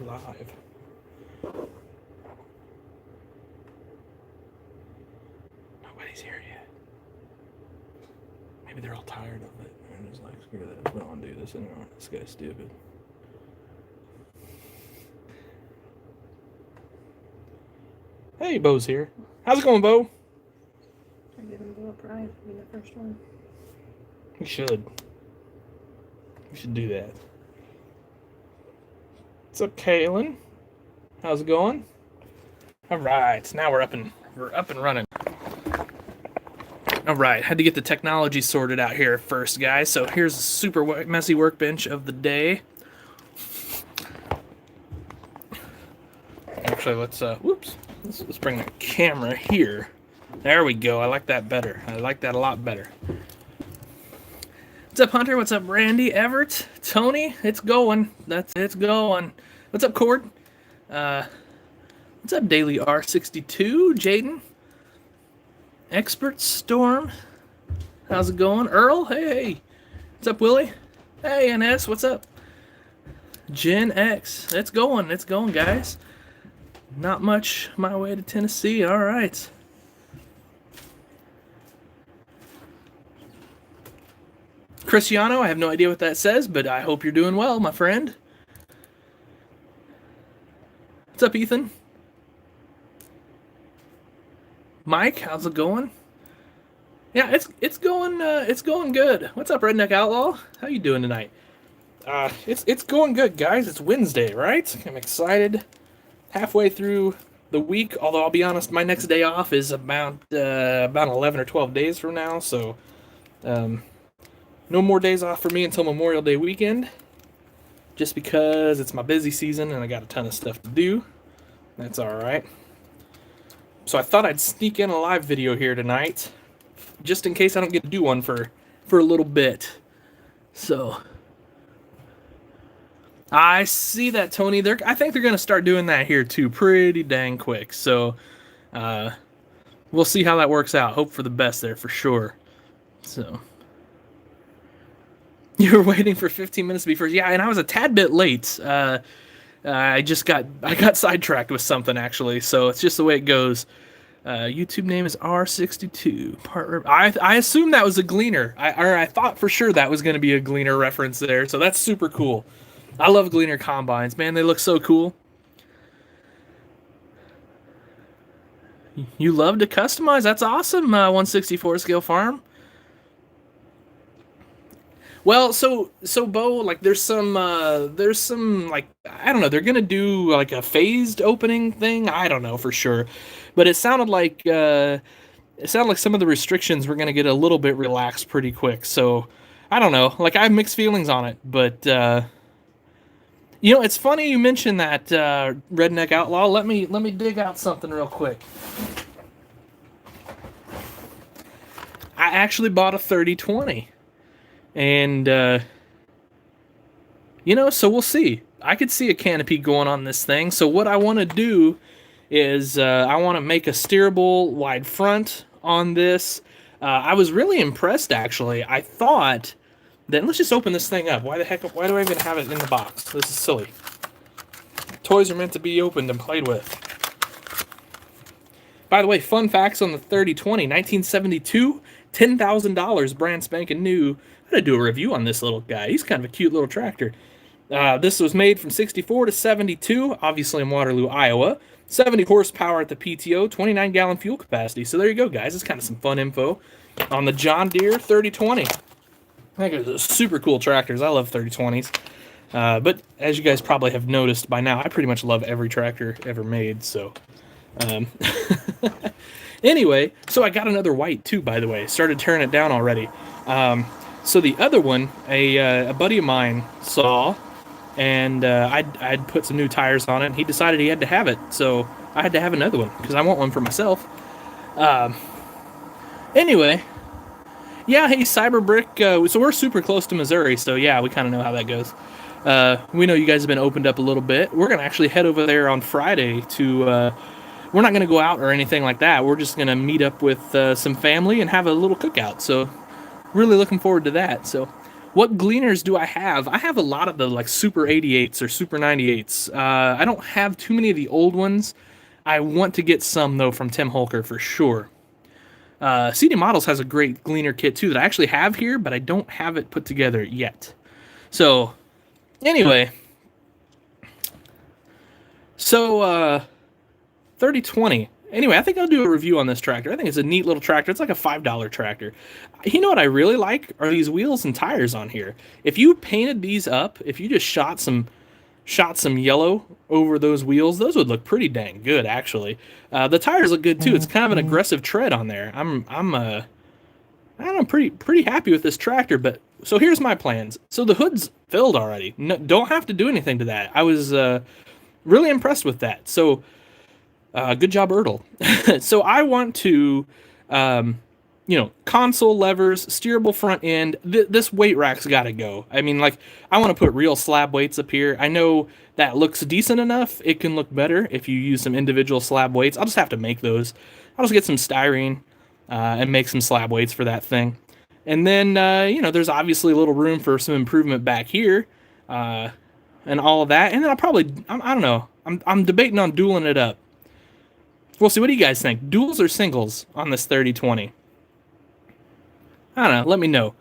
live. Nobody's here yet. Maybe they're all tired of it. They're just like, screw this. We don't want to do this anymore. This guy's stupid. Hey, Bo's here. How's it going, Bo? I didn't blow up Ryan for being the first one. We should. We should do that. What's up, Kaylin? How's it going? All right, now we're up and running. All right, had to get the technology sorted out here first, guys. So here's a super messy workbench of the day. Actually, let's bring the camera here. There we go. I like that better. I like that a lot better. What's up, Hunter? What's up, Randy, Everett, Tony? It's going. It's going. What's up, Cord? What's up, Daily R62? Jaden? Expert Storm? How's it going? Earl? Hey. What's up, Willie? Hey, NS, what's up? Gen X. It's going, guys. Not much my way to Tennessee. All right. Cristiano, I have no idea what that says, but I hope you're doing well, my friend. What's up, Ethan? Mike, how's it going? Yeah, it's going good. What's up, Redneck Outlaw? How you doing tonight? It's going good, guys. It's Wednesday, right? I'm excited. Halfway through the week, although I'll be honest, my next day off is about 11 or 12 days from now, so no more days off for me until Memorial Day weekend, just because it's my busy season and I got a ton of stuff to do. That's all right. So I thought I'd sneak in a live video here tonight, just in case I don't get to do one for a little bit. So I see that, Tony. I think they're going to start doing that here too, pretty dang quick. So we'll see how that works out. Hope for the best there for sure. So you were waiting for 15 minutes to be first. Yeah, and I was a tad bit late. I got sidetracked with something actually. So it's just the way it goes. YouTube name is R62. I assumed that was a Gleaner. I thought for sure that was going to be a Gleaner reference there. So that's super cool. I love Gleaner combines. Man, they look so cool. You love to customize. That's awesome, 164 scale farm. Well, so Bo, like there's some like, I don't know, they're gonna do like a phased opening thing. I don't know for sure, but it sounded like some of the restrictions were gonna get a little bit relaxed pretty quick. So I don't know, like I have mixed feelings on it, but it's funny you mentioned that, Redneck Outlaw. Let me dig out something real quick. I actually bought a 3020. And, so we'll see. I could see a canopy going on this thing. So what I want to do is I want to make a steerable wide front on this. I was really impressed, actually. I thought that, let's just open this thing up. Why do I even have it in the box? This is silly. Toys are meant to be opened and played with. By the way, fun facts on the 3020, 1972, $10,000, brand spanking new. I'm going to do a review on this little guy. He's kind of a cute little tractor. This was made from 64 to 72, obviously in Waterloo, Iowa. 70 horsepower at the PTO, 29-gallon fuel capacity. So there you go, guys. It's kind of some fun info on the John Deere 3020. I think they're super cool tractors. I love 3020s. But as you guys probably have noticed by now, I pretty much love every tractor ever made. So anyway, so I got another white too, by the way. Started tearing it down already. So the other one, a buddy of mine saw, and I'd put some new tires on it, and he decided he had to have it. So I had to have another one, because I want one for myself. Anyway, yeah, hey, Cyberbrick, so we're super close to Missouri, so yeah, we kind of know how that goes. We know you guys have been opened up a little bit. We're going to actually head over there on Friday to, we're not going to go out or anything like that. We're just going to meet up with some family and have a little cookout, so really looking forward to that. So What Gleaners do I have? I have a lot of the like Super 88s or Super 98s. I don't have too many of the old ones. I want to get some though from Tim Holker for sure. CD Models has a great Gleaner kit too that I actually have here, but I don't have it put together yet. So, anyway, 3020. Anyway, I think I'll do a review on this tractor. I think it's a neat little tractor. It's like a $5 tractor. You know what I really like are these wheels and tires on here. If you painted these up, if you just shot some yellow over those wheels, those would look pretty dang good actually. The tires look good too. It's kind of an aggressive tread on there. I'm pretty happy with this tractor. But so here's my plans. So the hood's filled already. No, don't have to do anything to that. I was really impressed with that. So good job, Ertl. So I want to, console levers, steerable front end. This weight rack's got to go. I mean, like, I want to put real slab weights up here. I know that looks decent enough. It can look better if you use some individual slab weights. I'll just have to make those. I'll just get some styrene and make some slab weights for that thing. And then, there's obviously a little room for some improvement back here and all of that. And then I don't know. I'm debating on dueling it up. We'll see. What do you guys think? Duals or singles on this 3020? I don't know. Let me know.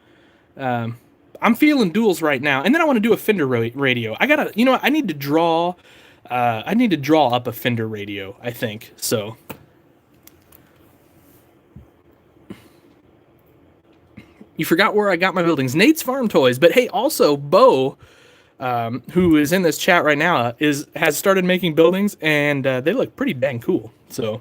I'm feeling duals right now, and then I want to do a Fender radio. I need to draw. I need to draw up a Fender radio, I think. So. You forgot where I got my buildings. Nate's Farm Toys. But hey, also, Bo, who is in this chat right now, has started making buildings, and they look pretty dang cool. So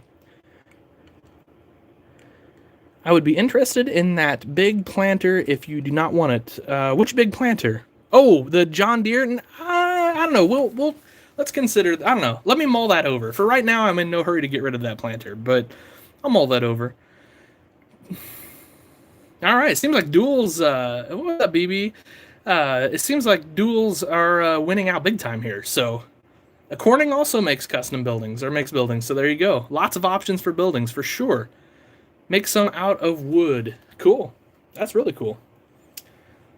I would be interested in that big planter if you do not want it. Which big planter? Oh, the John Deere? I don't know. Let's consider. I don't know. Let me mull that over. For right now, I'm in no hurry to get rid of that planter, but I'll mull that over. All right. It seems like duels. What's up, BB? It seems like duels are winning out big time here. So, Corning also makes custom buildings, or makes buildings. So there you go. Lots of options for buildings, for sure. Make some out of wood. Cool. That's really cool.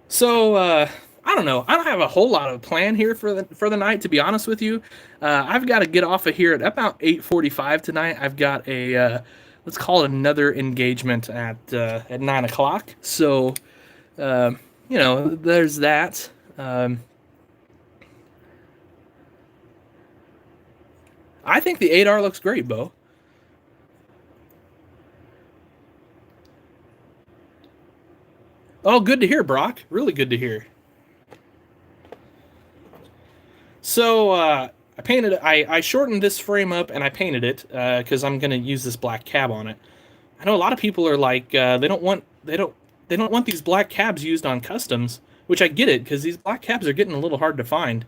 So, I don't know. I don't have a whole lot of plan here for the night, to be honest with you. I've got to get off of here at about 8:45 tonight. I've got a, let's call it another engagement at 9 o'clock. So, there's that. I think the 8R looks great, Bo. Oh, good to hear, Brock. Really good to hear. So, I shortened this frame up and I painted it because I'm going to use this black cab on it. I know a lot of people are like, they don't want these black cabs used on customs, which I get it because these black cabs are getting a little hard to find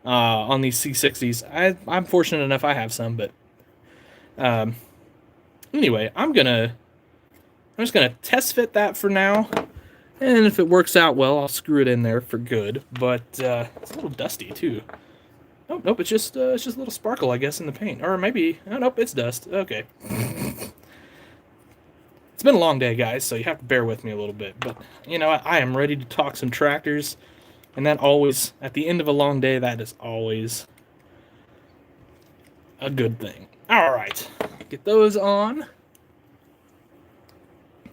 on these C60s. I'm fortunate enough I have some, but anyway, I'm just gonna test fit that for now, and if it works out well, I'll screw it in there for good. But it's a little dusty too. Nope, it's just a little sparkle, I guess, in the paint, or maybe nope, it's dust. Okay. It's been a long day, guys, so you have to bear with me a little bit. But, I am ready to talk some tractors. And that always, at the end of a long day, that is always a good thing. All right. Get those on.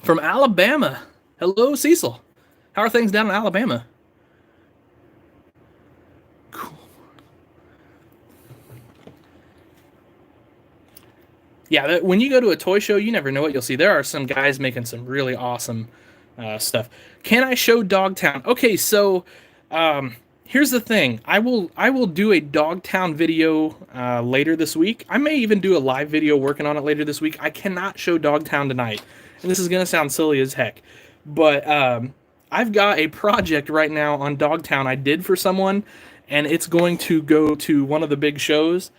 From Alabama. Hello, Cecil. How are things down in Alabama? Cool. Yeah, when you go to a toy show, you never know what you'll see. There are some guys making some really awesome stuff. Can I show Dogtown? Okay, so here's the thing. I will do a Dogtown video later this week. I may even do a live video working on it later this week. I cannot show Dogtown tonight, and this is going to sound silly as heck. But I've got a project right now on Dogtown I did for someone, and it's going to go to one of the big shows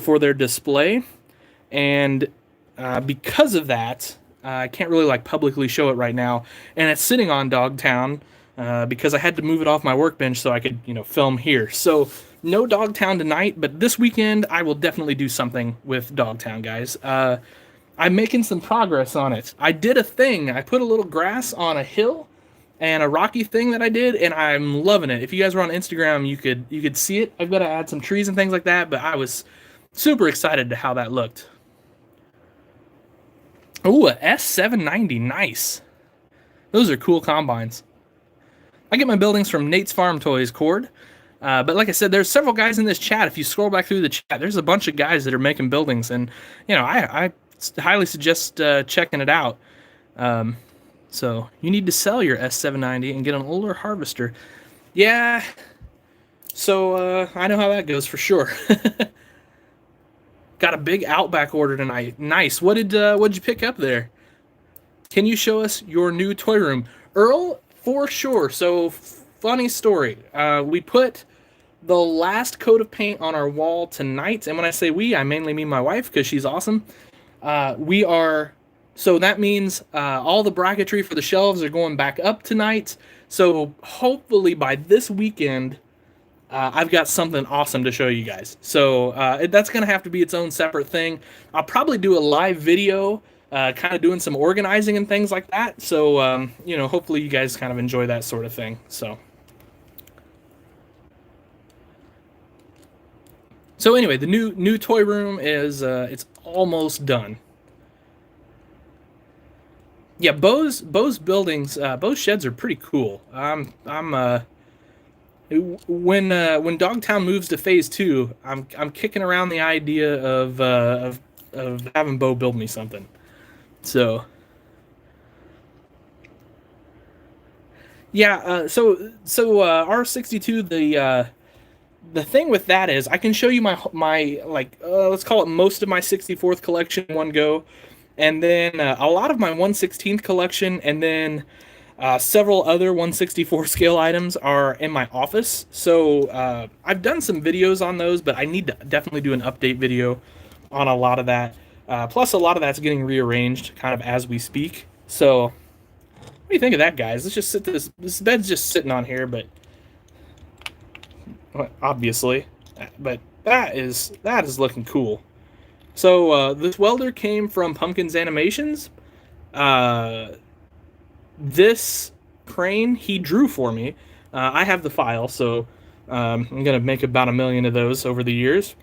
for their display. And because of that, I can't really publicly show it right now. And it's sitting on Dogtown because I had to move it off my workbench so I could, film here. So no Dogtown tonight, but this weekend I will definitely do something with Dogtown, guys. I'm making some progress on it. I did a thing. I put a little grass on a hill and a rocky thing that I did, and I'm loving it. If you guys were on Instagram, you could see it. I've got to add some trees and things like that, but I was super excited to how that looked. Ooh, a S790, nice. Those are cool combines. I get my buildings from Nate's Farm Toys, Cord. But like I said, there's several guys in this chat. If you scroll back through the chat, there's a bunch of guys that are making buildings, and I highly suggest checking it out. So you need to sell your S790 and get an older harvester. Yeah. So I know how that goes for sure. Got a big Outback order tonight. Nice. What'd you pick up there? Can you show us your new toy room, Earl? For sure. So funny story. We put the last coat of paint on our wall tonight, and when I say we, I mainly mean my wife because she's awesome. So that means all the bracketry for the shelves are going back up tonight. So hopefully by this weekend, I've got something awesome to show you guys. So that's going to have to be its own separate thing. I'll probably do a live video, kind of doing some organizing and things like that. So, hopefully you guys kind of enjoy that sort of thing. So anyway, the new toy room is it's almost done. Yeah, Bo's buildings, Bo's sheds are pretty cool. When Dogtown moves to phase 2, I'm kicking around the idea of having Bo build me something. So yeah, so R62, the thing with that is I can show you my let's call it most of my 64th collection in one go, and then a lot of my 1/16th collection, and then several other 1/64 scale items are in my office. So I've done some videos on those, but I need to definitely do an update video on a lot of that. Plus, a lot of that's getting rearranged kind of as we speak. So, what do you think of that, guys? Let's just sit this bed's just sitting on here, but obviously, but that is looking cool. So this welder came from Pumpkins Animations. This crane he drew for me. I have the file, so I'm gonna make about 1 million of those over the years.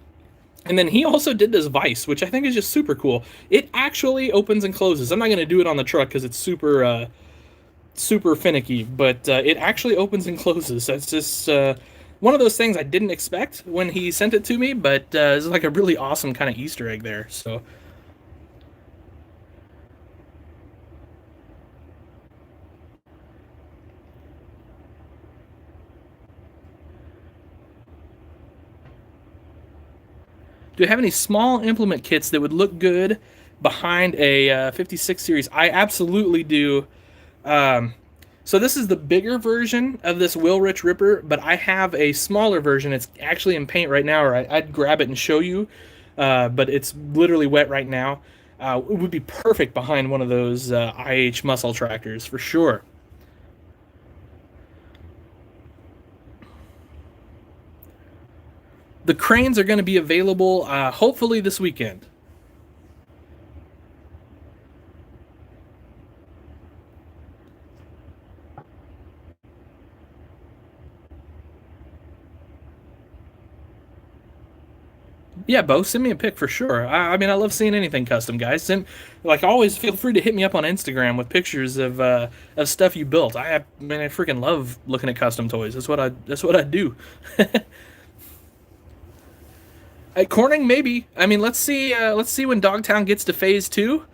And then he also did this vise, which I think is just super cool. It actually opens and closes. I'm not gonna do it on the truck because it's super finicky, but it actually opens and closes. That's just one of those things I didn't expect when he sent it to me, but it's like a really awesome kind of Easter egg there. So. Do you have any small implement kits that would look good behind a 56 series? I absolutely do. So this is the bigger version of this Wilrich Ripper, but I have a smaller version. It's actually in paint right now, or I'd grab it and show you, but it's literally wet right now. It would be perfect behind one of those IH muscle tractors for sure. The cranes are going to be available hopefully this weekend. Yeah, Bo, send me a pic for sure. I mean, I love seeing anything custom, guys. Always feel free to hit me up on Instagram with pictures of stuff you built. I mean, I freaking love looking at custom toys. That's what I do. At Corning, maybe. I mean, let's see when Dogtown gets to phase 2.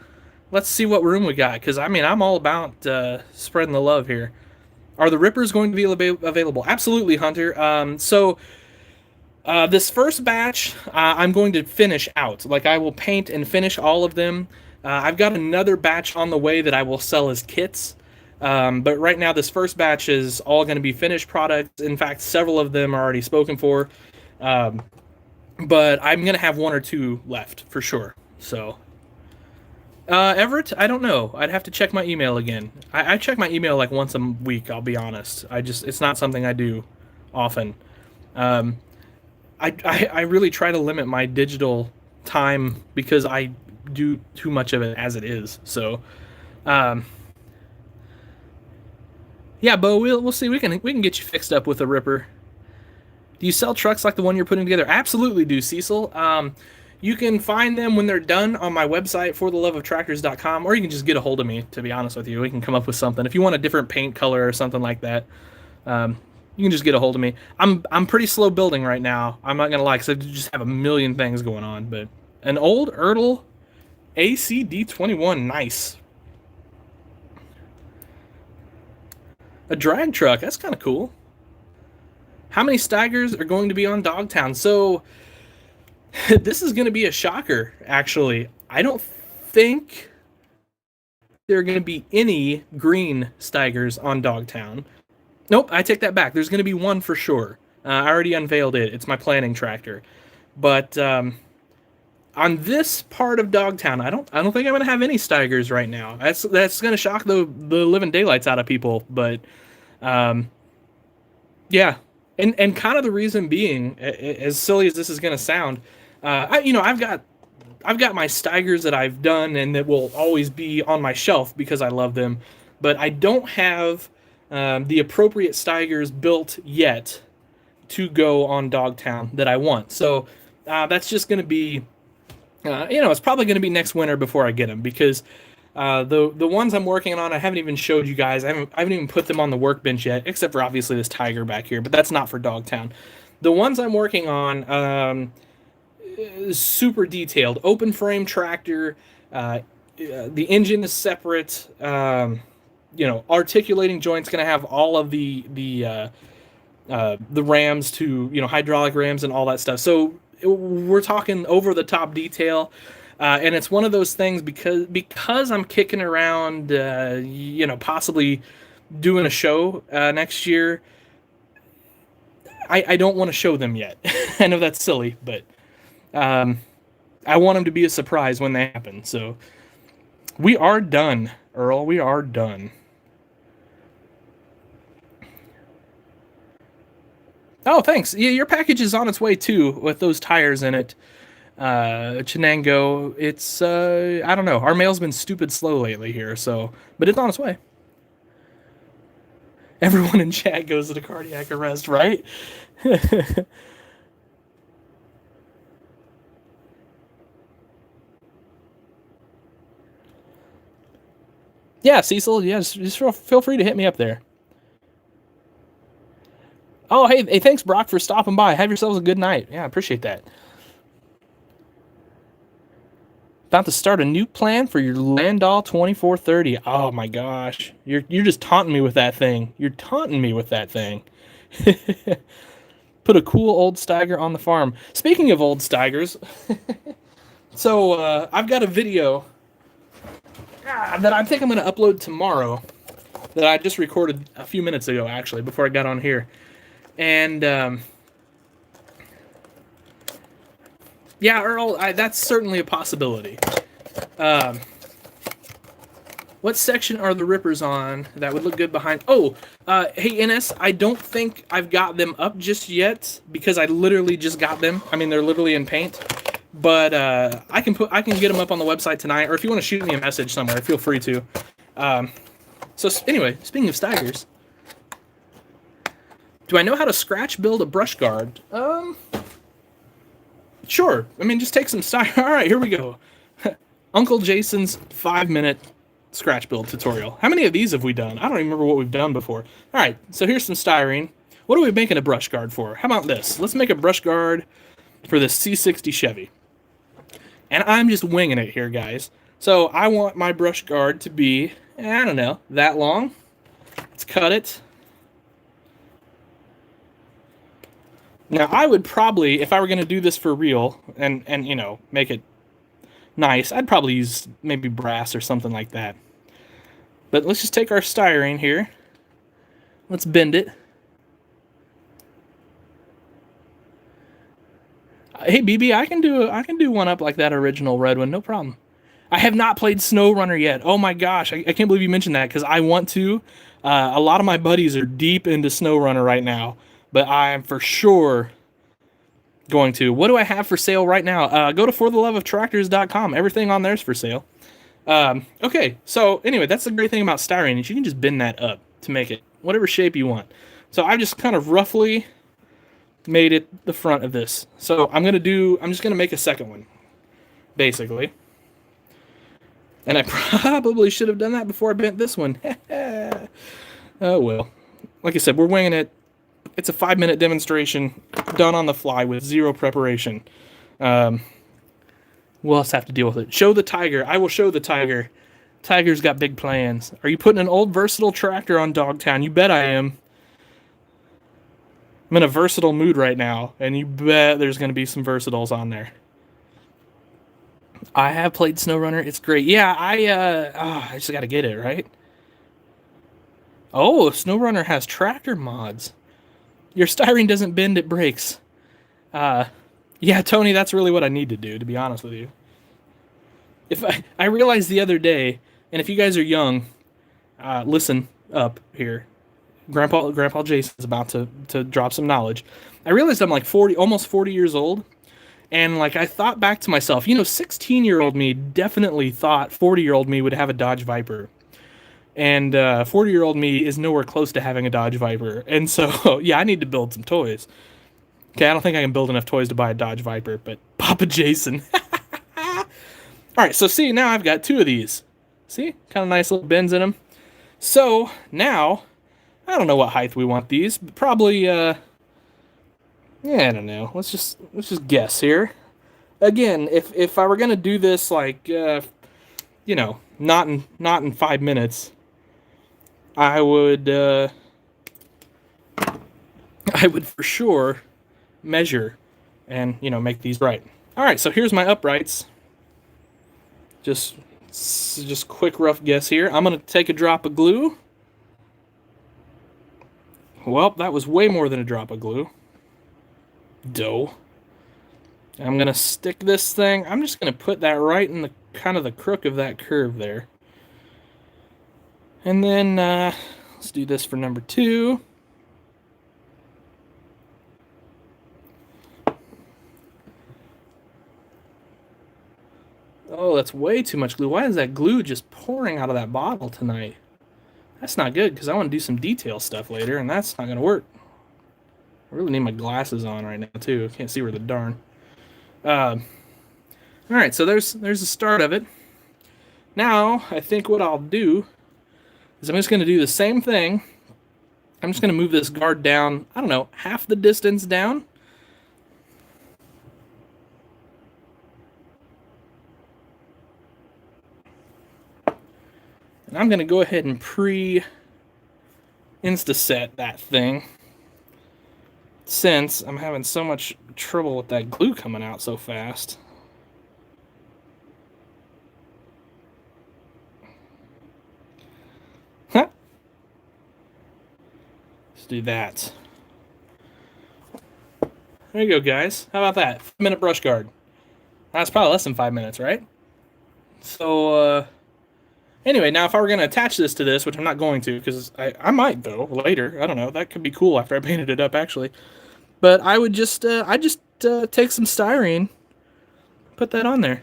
Let's see what room we got, because I mean, I'm all about spreading the love here. Are the Rippers going to be available? Absolutely, Hunter. This first batch, I'm going to finish out. Like, I will paint and finish all of them. I've got another batch on the way that I will sell as kits. But right now, this first batch is all going to be finished products. In fact, several of them are already spoken for. But I'm going to have 1 or 2 left, for sure. So, Everett, I don't know. I'd have to check my email again. I check my email like once a week, I'll be honest. It's not something I do often. I really try to limit my digital time because I do too much of it as it is. So, Yeah, Bo, we'll see. We can get you fixed up with a Ripper. Do you sell trucks like the one you're putting together? Absolutely do, Cecil. You can find them when they're done on my website, fortheloveoftractors.com, or you can just get a hold of me, to be honest with you. We can come up with something. If you want a different paint color or something like that, you can just get a hold of me. I'm pretty slow building right now. I'm not going to lie, because I just have a million things going on. But an old Ertl ACD21, nice. A drag truck, that's kind of cool. How many Steigers are going to be on Dogtown? So, this is going to be a shocker, actually. I don't think there are going to be any green Steigers on Dogtown. Nope, I take that back. There's going to be one for sure. I already unveiled it. It's my planning tractor. But on this part of Dogtown, I don't think I'm going to have any Steigers right now. That's going to shock the living daylights out of people. But yeah, and kind of the reason being, as silly as this is going to sound, I've got my Steigers that I've done and that will always be on my shelf because I love them, but I don't have the appropriate Steigers built yet to go on Dogtown that I want. So that's just going to be, it's probably going to be next winter before I get them, because the ones I'm working on, I haven't even showed you guys. I haven't even put them on the workbench yet, except for obviously this Tiger back here, but that's not for Dogtown. The ones I'm working on, super detailed, open frame tractor. The engine is separate. Articulating joints going to have all of the rams to hydraulic rams and all that stuff. So we're talking over the top detail. And it's one of those things because I'm kicking around, possibly doing a show next year. I don't want to show them yet. I know that's silly, but I want them to be a surprise when they happen. So we are done, Earl. We are done. Oh, thanks. Yeah, your package is on its way too with those tires in it. Chenango, it's I don't know. Our mail's been stupid slow lately here, but it's on its way. Everyone in chat goes into cardiac arrest, right? Yeah, Cecil, yeah, just feel free to hit me up there. Oh, hey, thanks, Brock, for stopping by. Have yourselves a good night. Yeah, I appreciate that. About to start a new plan for your Landau 2430. Oh my gosh, you're just taunting me with that thing. You're taunting me with that thing. Put a cool old Steiger on the farm. Speaking of old Steigers, so I've got a video that I think I'm going to upload tomorrow that I just recorded a few minutes ago, actually, before I got on here. And yeah, Earl, that's certainly a possibility. What section are the Rippers on that would look good behind? Oh, hey, NS, I don't think I've got them up just yet because I literally just got them. I mean, they're literally in paint. But I can get them up on the website tonight, or if you want to shoot me a message somewhere, feel free to. So anyway, speaking of Steigers, do I know how to scratch build a brush guard? Sure. I mean, just take some Steiger. All right, here we go. Uncle Jason's 5-minute scratch build tutorial. How many of these have we done? I don't even remember what we've done before. All right, so here's some styrene. What are we making a brush guard for? How about this? Let's make a brush guard for the C60 Chevy. And I'm just winging it here, guys. So I want my brush guard to be, I don't know, that long. Let's cut it. Now, I would probably, if I were going to do this for real and make it nice, I'd probably use maybe brass or something like that. But let's just take our styrene here. Let's bend it. Hey, BB, I can do one up like that original red one, no problem. I have not played SnowRunner yet. Oh my gosh, I can't believe you mentioned that because I want to. A lot of my buddies are deep into SnowRunner right now, but I am for sure going to. What do I have for sale right now? Go to fortheloveoftractors.com. Everything on there is for sale. Okay, so anyway, that's the great thing about styrene is you can just bend that up to make it whatever shape you want. So I've just kind of roughly made it the front of this. So I'm just gonna make a second one, basically. And I probably should have done that before I bent this one. Oh well. Like I said, we're winging it. It's a 5-minute demonstration, done on the fly with zero preparation. We'll just have to deal with it. Show the Tiger. I will show the Tiger. Tiger's got big plans. Are you putting an old versatile tractor on Dogtown? You bet I am. I'm in a versatile mood right now, and you bet there's going to be some versatiles on there. I have played SnowRunner. It's great. Yeah, I just got to get it, right? Oh, SnowRunner has tractor mods. Your styrene doesn't bend, it breaks. Yeah, Tony, that's really what I need to do, to be honest with you. If I realized the other day, and if you guys are young, listen up here. Grandpa Jason's about to drop some knowledge. I realized I'm like 40, almost 40 years old, and like I thought back to myself, 16-year-old me definitely thought 40-year-old me would have a Dodge Viper. And 40-year-old me is nowhere close to having a Dodge Viper. And so, yeah, I need to build some toys. Okay, I don't think I can build enough toys to buy a Dodge Viper, but Papa Jason. All right, so see, now I've got 2 of these. See? Kind of nice little bends in them. So, now, I don't know what height we want these, but probably, yeah, I don't know. Let's just guess here. Again, if I were going to do this, like, not in 5 minutes, I would for sure measure and, make these right. All right, so here's my uprights. Just quick rough guess here. I'm going to take a drop of glue. Well, that was way more than a drop of glue. Dough. I'm going to stick this thing. I'm just going to put that right in the kind of the crook of that curve there. And then let's do this for number 2. Oh, that's way too much glue. Why is that glue just pouring out of that bottle tonight? That's not good, because I want to do some detail stuff later, and that's not going to work. I really need my glasses on right now, too. I can't see where the darn. Alright, so there's the start of it. Now, I think what I'll do is I'm just going to do the same thing. I'm just going to move this guard down, I don't know, half the distance down. And I'm going to go ahead and Insta-set that thing, since I'm having so much trouble with that glue coming out so fast. Huh. Let's do that. There you go, guys. How about that? 5-minute brush guard. That's probably less than 5 minutes, right? So, anyway, now if I were going to attach this to this, which I'm not going to, because I might, though, later. I don't know. That could be cool after I painted it up, actually. But I would just, take some styrene, put that on there.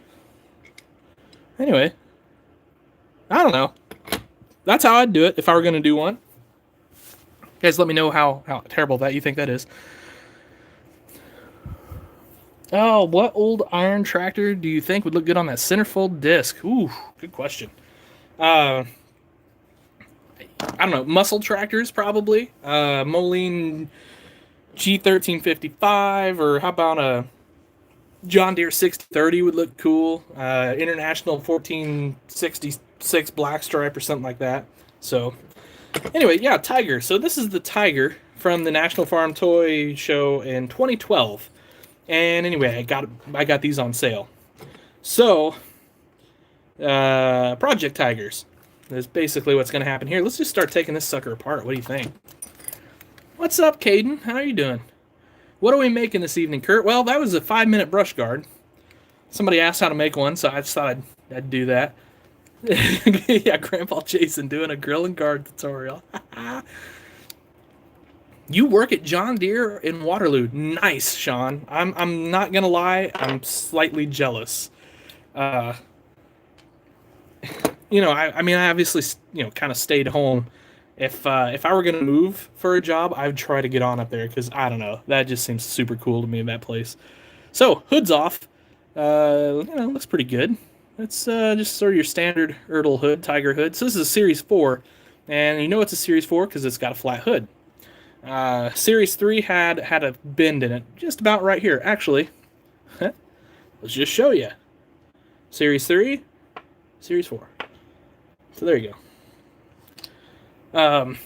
Anyway, I don't know. That's how I'd do it if I were going to do one. Guys, let me know how terrible that you think that is. Oh, what old iron tractor do you think would look good on that centerfold disc? Ooh, good question. I don't know, muscle tractors probably. Moline G1355, or how about a John Deere 6030 would look cool. International 1466 black stripe or something like that. So anyway, yeah, Tiger. So this is the Tiger from the National Farm Toy Show in 2012. And anyway, I got these on sale. So, Project Tigers is basically what's going to happen here. Let's just start taking this sucker apart. What do you think? What's up, Caden? How are you doing? What are we making this evening, Kurt? Well, that was a 5-minute brush guard. Somebody asked how to make one, so I just thought I'd do that. Yeah, Grandpa Jason doing a grill and guard tutorial. You work at John Deere in Waterloo. Nice, Sean. I'm not gonna lie, I'm slightly jealous. I mean, I obviously, kind of stayed home If I were gonna move for a job, I would try to get on up there because I don't know, that just seems super cool to me, that place. So hood's off. Looks pretty good. That's just sort of your standard Ertl hood, Tiger hood. So this is a Series 4, and you know it's a Series 4 because it's got a flat hood. Series 3 had a bend in it, just about right here. Actually, let's just show you. Series 3, Series 4. So there you go.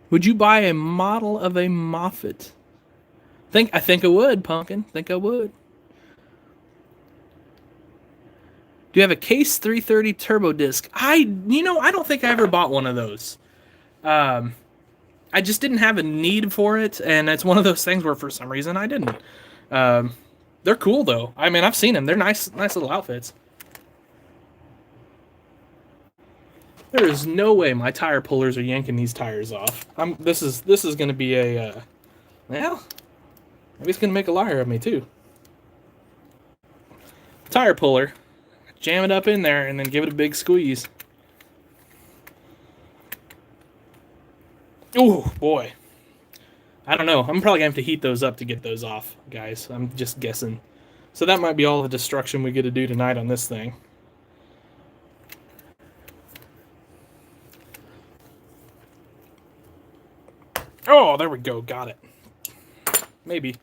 Would you buy a model of a Moffat? I think I would, Pumpkin. Think I would. Do you have a Case 330 Turbo Disc? I don't think I ever bought one of those. I just didn't have a need for it, and it's one of those things where for some reason I didn't. They're cool though. I mean, I've seen them. They're nice little outfits. There is no way my tire pullers are yanking these tires off. This is going to be a well, maybe it's going to make a liar of me too. Tire puller, jam it up in there, and then give it a big squeeze. Oh boy, I don't know. I'm probably gonna have to heat those up to get those off, guys. I'm just guessing. So that might be all the destruction we get to do tonight on this thing. Oh, there we go. Got it. Maybe.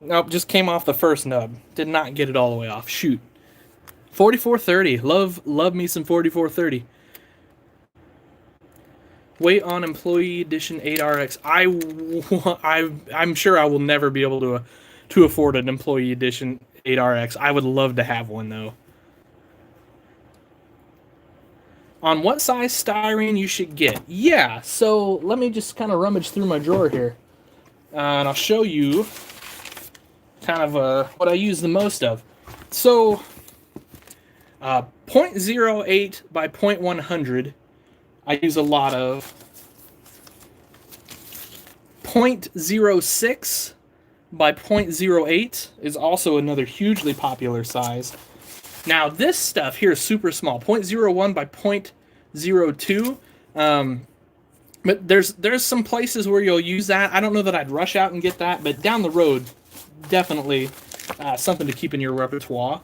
Nope, just came off the first nub. Did not get it all the way off. Shoot. 4430. Love me some 4430. Wait on Employee Edition 8RX. I'm sure I will never be able to afford an Employee Edition 8RX. I would love to have one though. On what size styrene you should get? Yeah, so let me just kind of rummage through my drawer here. And I'll show you kind of what I use the most of. So, 0.08 by 0.100, I use a lot of. 0.06 by 0.08 is also another hugely popular size. Now, this stuff here is super small, 0.01 by 0.02. But there's some places where you'll use that. I don't know that I'd rush out and get that, but down the road, definitely something to keep in your repertoire.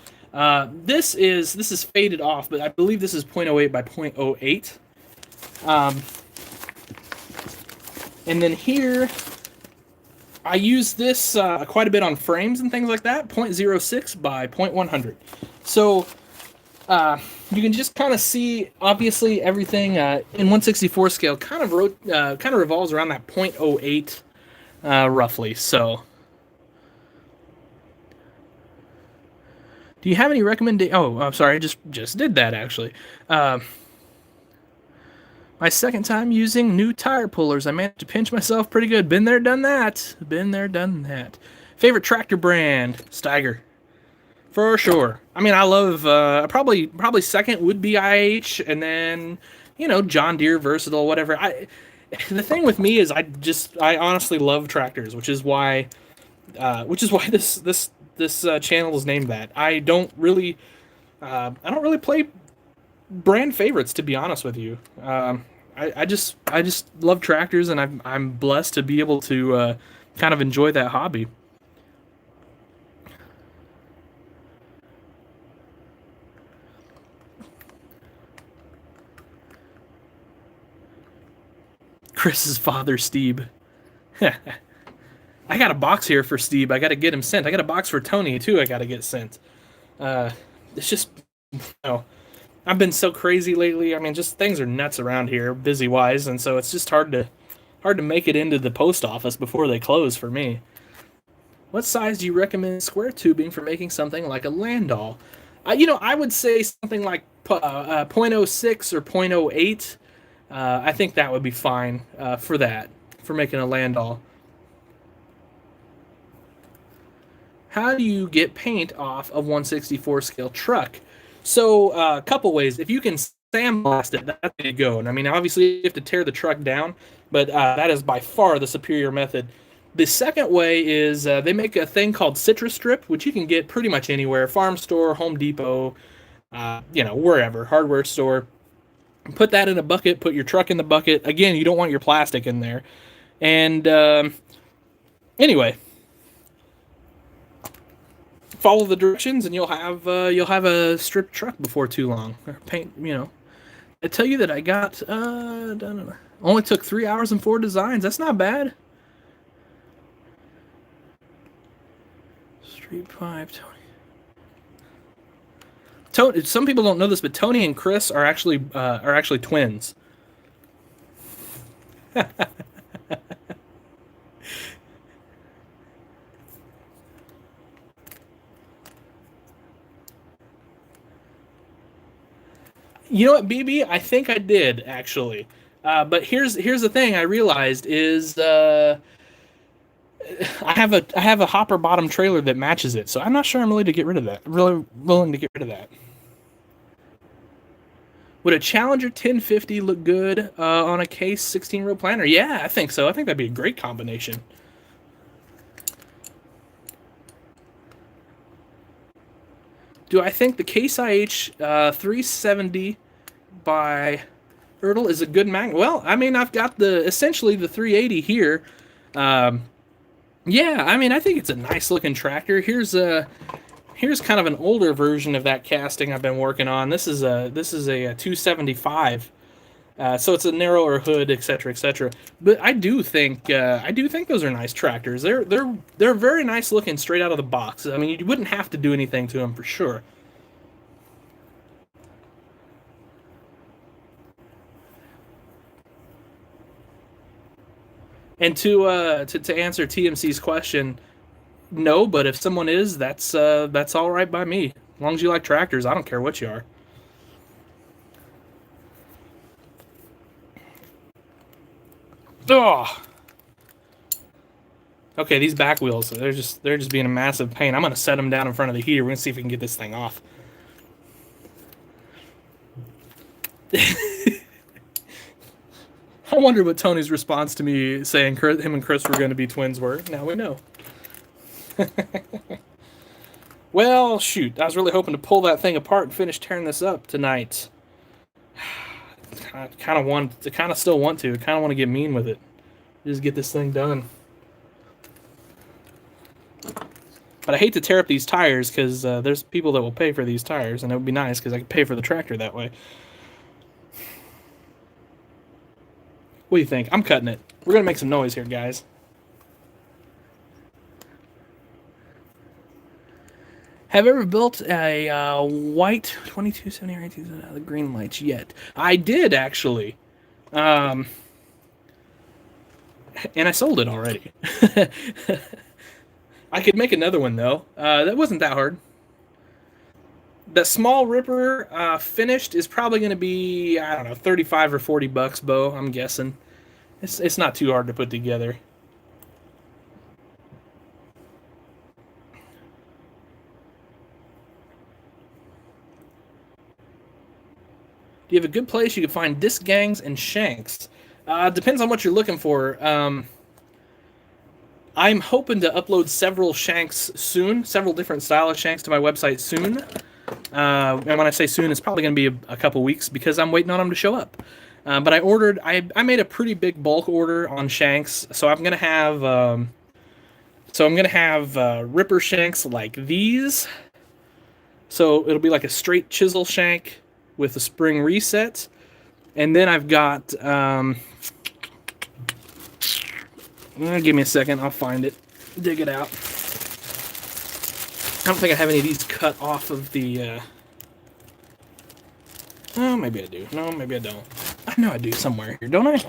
This is faded off, but I believe this is 0.08 by 0.08. And then here, I use this quite a bit on frames and things like that, 0.06 by 0.100. So you can just kind of see, obviously, everything in 1/64 scale kind of revolves around that 0.08 roughly. So, do you have any recommendations? Oh, I'm sorry, I just did that actually. My second time using new tire pullers. I managed to pinch myself pretty good. Been there, done that. Been there, done that. Favorite tractor brand? Steiger. For sure. I mean, I love, probably second would be IH, and then, John Deere, Versatile, whatever. The thing with me is I honestly love tractors, which is why this channel is named that. I don't really play brand favorites, to be honest with you. I just love tractors, and I'm blessed to be able to kind of enjoy that hobby. Chris's father, Steve. I got a box here for Steve. I got to get him sent. I got a box for Tony too. I got to get sent. It's just, I've been so crazy lately. I mean, just things are nuts around here, busy wise, and so it's just hard to make it into the post office before they close for me. What size do you recommend square tubing for making something like a Landau? I would say something like 0.06 or 0.08. I think that would be fine for making a Landau. How do you get paint off of 1/64 scale truck? So a couple ways. If you can sandblast it, that's the way to go. And I mean, obviously you have to tear the truck down, but that is by far the superior method. The second way is they make a thing called Citrus Strip, which you can get pretty much anywhere, farm store, Home Depot, wherever, hardware store. Put that in a bucket. Put your truck in the bucket. Again, you don't want your plastic in there. And anyway, follow the directions, and you'll have a stripped truck before too long. Or paint, I tell you that I got only took 3 hours and 4 designs. That's not bad. Street pipe, Tony. Some people don't know this, but Tony and Chris are actually twins. You know what, BB? I think I did actually. But here's the thing I realized is I have a hopper bottom trailer that matches it, so I'm not sure I'm really willing to get rid of that. Would a Challenger 1050 look good on a Case 16 row planter? Yeah, I think so. I think that'd be a great combination. Do I think the Case IH 370 by Ertl is a good magnet? Well, I mean, I've got essentially the 380 here. Yeah, I mean, I think it's a nice looking tractor. Here's kind of an older version of that casting I've been working on. This is a 275. So it's a narrower hood, etc., etc. But I do think those are nice tractors. They're very nice looking straight out of the box. I mean, you wouldn't have to do anything to them for sure. And to answer TMC's question, no. But if someone is, that's all right by me. As long as you like tractors, I don't care what you are. Oh. Okay, these back wheels, they're just being a massive pain. I'm gonna set them down in front of the heater. We're gonna see if we can get this thing off. I wonder what Tony's response to me saying him and Chris were going to be twins were. Now we know. Well, shoot. I was really hoping to pull that thing apart and finish tearing this up tonight. I kind of still want to. I kind of want to get mean with it. Just get this thing done. But I hate to tear up these tires because there's people that will pay for these tires, and it would be nice because I could pay for the tractor that way. What do you think? I'm cutting it. We're going to make some noise here, guys. Have you ever built a white 2270 or 1870 the green lights yet? I did, actually. And I sold it already. I could make another one, though. That wasn't that hard. The small Ripper finished is probably going to be, I don't know, 35 or 40 bucks, Bo, I'm guessing. It's not too hard to put together. Do you have a good place you can find disc gangs and shanks? Depends on what you're looking for. I'm hoping to upload several shanks soon, several different style of shanks to my website soon. And when I say soon, it's probably going to be a couple weeks because I'm waiting on them to show up. But I made a pretty big bulk order on shanks, so I'm gonna have Ripper shanks like these. So it'll be like a straight chisel shank with a spring reset, and then I've got give me a second, I'll find it, dig it out. I don't think I have any of these cut off of the. Oh, maybe I do. No, maybe I don't. I know I do somewhere here, don't I?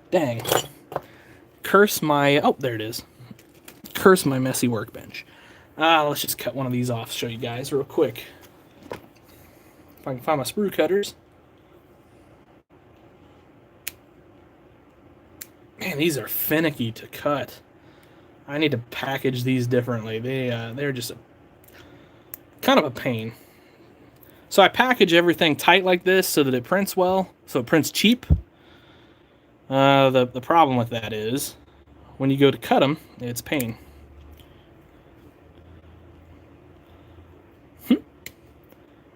Dang. Curse my... Oh, there it is. Curse my messy workbench. Let's just cut one of these off, show you guys real quick. If I can find my sprue cutters. Man, these are finicky to cut. I need to package these differently. They're just kind of a pain. So I package everything tight like this so that it prints well, so it prints cheap. The problem with that is when you go to cut them, it's pain.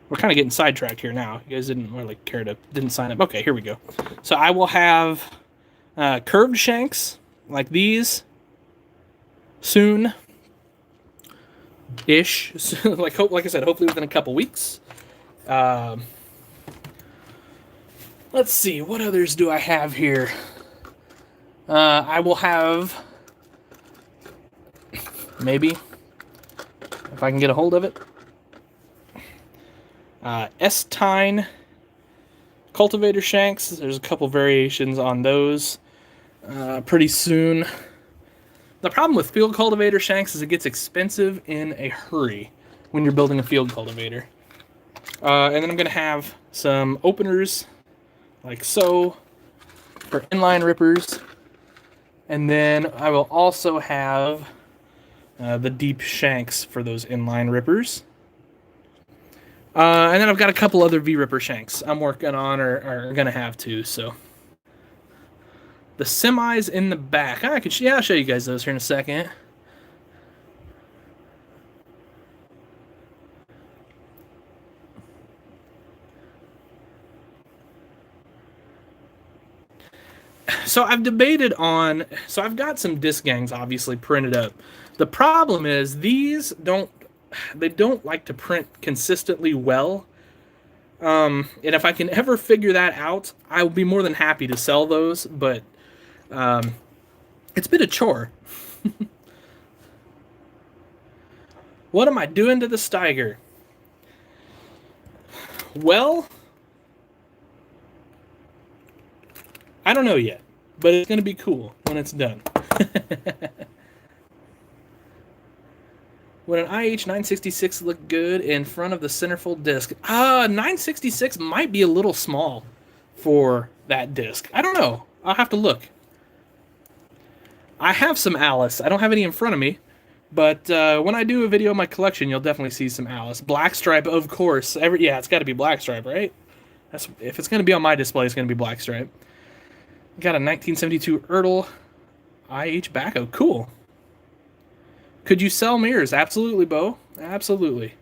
we're kind of getting sidetracked here now. You guys didn't sign up. Okay, here we go. So I will have curved shanks like these soon ish. like I said, hopefully within a couple weeks. Let's see, what others do I have here? I will have, maybe, if I can get a hold of it, S-Tine cultivator shanks. There's a couple variations on those pretty soon. The problem with field cultivator shanks is it gets expensive in a hurry when you're building a field cultivator. And then I'm going to have some openers like so for inline rippers. And then I will also have the deep shanks for those inline rippers. And then I've got a couple other V-ripper shanks I'm working on or are going to have to, so. The semis in the back. I'll show you guys those here in a second. So I've debated on... So I've got some disc gangs obviously printed up. The problem is these don't like to print consistently well. And if I can ever figure that out, I will be more than happy to sell those, but it's been a chore. What am I doing to the Steiger? Well, I don't know yet, but it's going to be cool when it's done. Would an IH 966 look good in front of the centerfold disc? 966 might be a little small for that disc. I don't know. I'll have to look. I have some Alice. I don't have any in front of me, but when I do a video of my collection, you'll definitely see some Alice. Blackstripe, of course. It's got to be Blackstripe, right? If it's going to be on my display, it's going to be Blackstripe. Got a 1972 Ertl IH backhoe. Cool. Could you sell mirrors? Absolutely, Bo. Absolutely.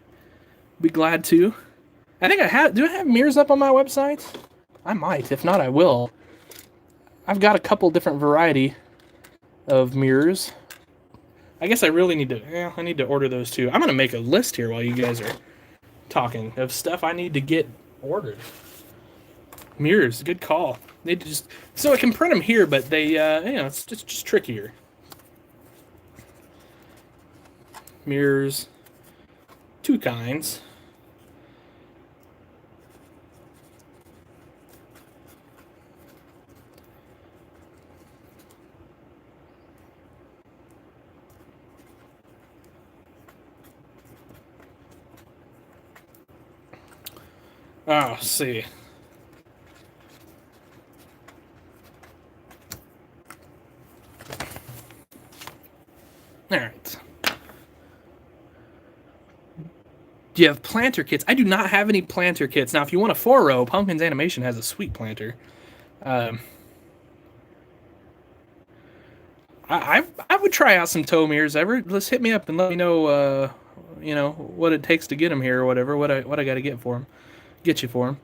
Be glad to. I think I have... Do I have mirrors up on my website? I might. If not, I will. I've got a couple different variety of mirrors. I guess I really need to... Yeah, I need to order those too. I'm going to make a list here while you guys are talking of stuff I need to get ordered. Mirrors. Good call. They just... So I can print them here, but they... it's just trickier. Mirrors, two kinds. Oh, let's see. All right. Do you have planter kits? I do not have any planter kits. Now, if you want a 4-row, Pumpkins Animation has a sweet planter. I would try out some tow mirrors. Let's hit me up and let me know, what it takes to get them here or whatever. What I got to get for them. Get you for them.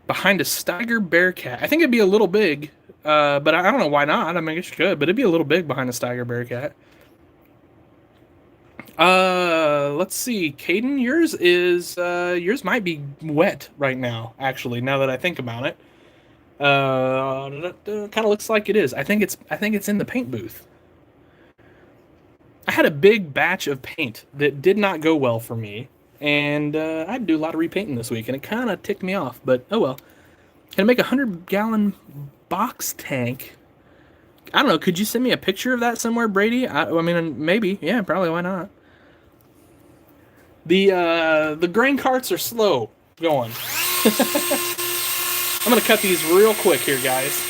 Behind a Steiger Bearcat. I think it'd be a little big, but I don't know why not. I mean, I guess you could, but it'd be a little big behind a Steiger Bearcat. Let's see. Caden, yours might be wet right now, actually, now that I think about it. Kind of looks like it is. I think it's in the paint booth. I had a big batch of paint that did not go well for me, and I had to do a lot of repainting this week, and it kind of ticked me off, but oh well. Can I make a 100-gallon box tank? I don't know. Could you send me a picture of that somewhere, Brady? I mean, maybe. Yeah, probably. Why not? The grain carts are slow going. I'm going to cut these real quick here, guys.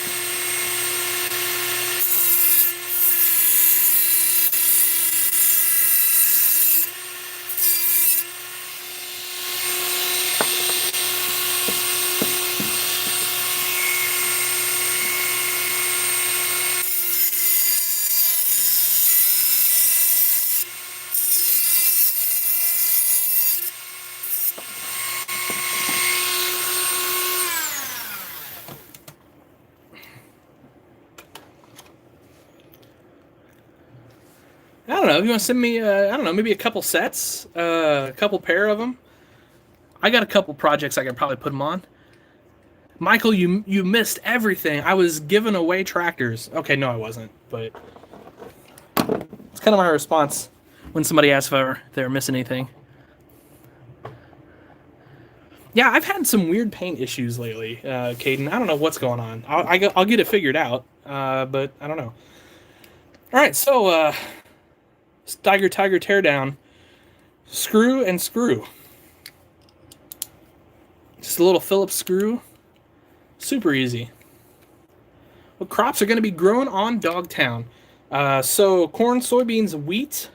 I don't know. If you want to send me, I don't know, maybe a couple sets, a couple pair of them. I got a couple projects I could probably put them on. Michael, you missed everything. I was giving away tractors. Okay, no, I wasn't, but it's kind of my response when somebody asks if they were missing anything. Yeah, I've had some weird paint issues lately, Caden. I don't know what's going on. I'll get it figured out, but I don't know. All right, so Tiger Teardown, screw and screw. Just a little Phillips screw, super easy. What crops are going to be grown on Dogtown? So corn, soybeans, wheat.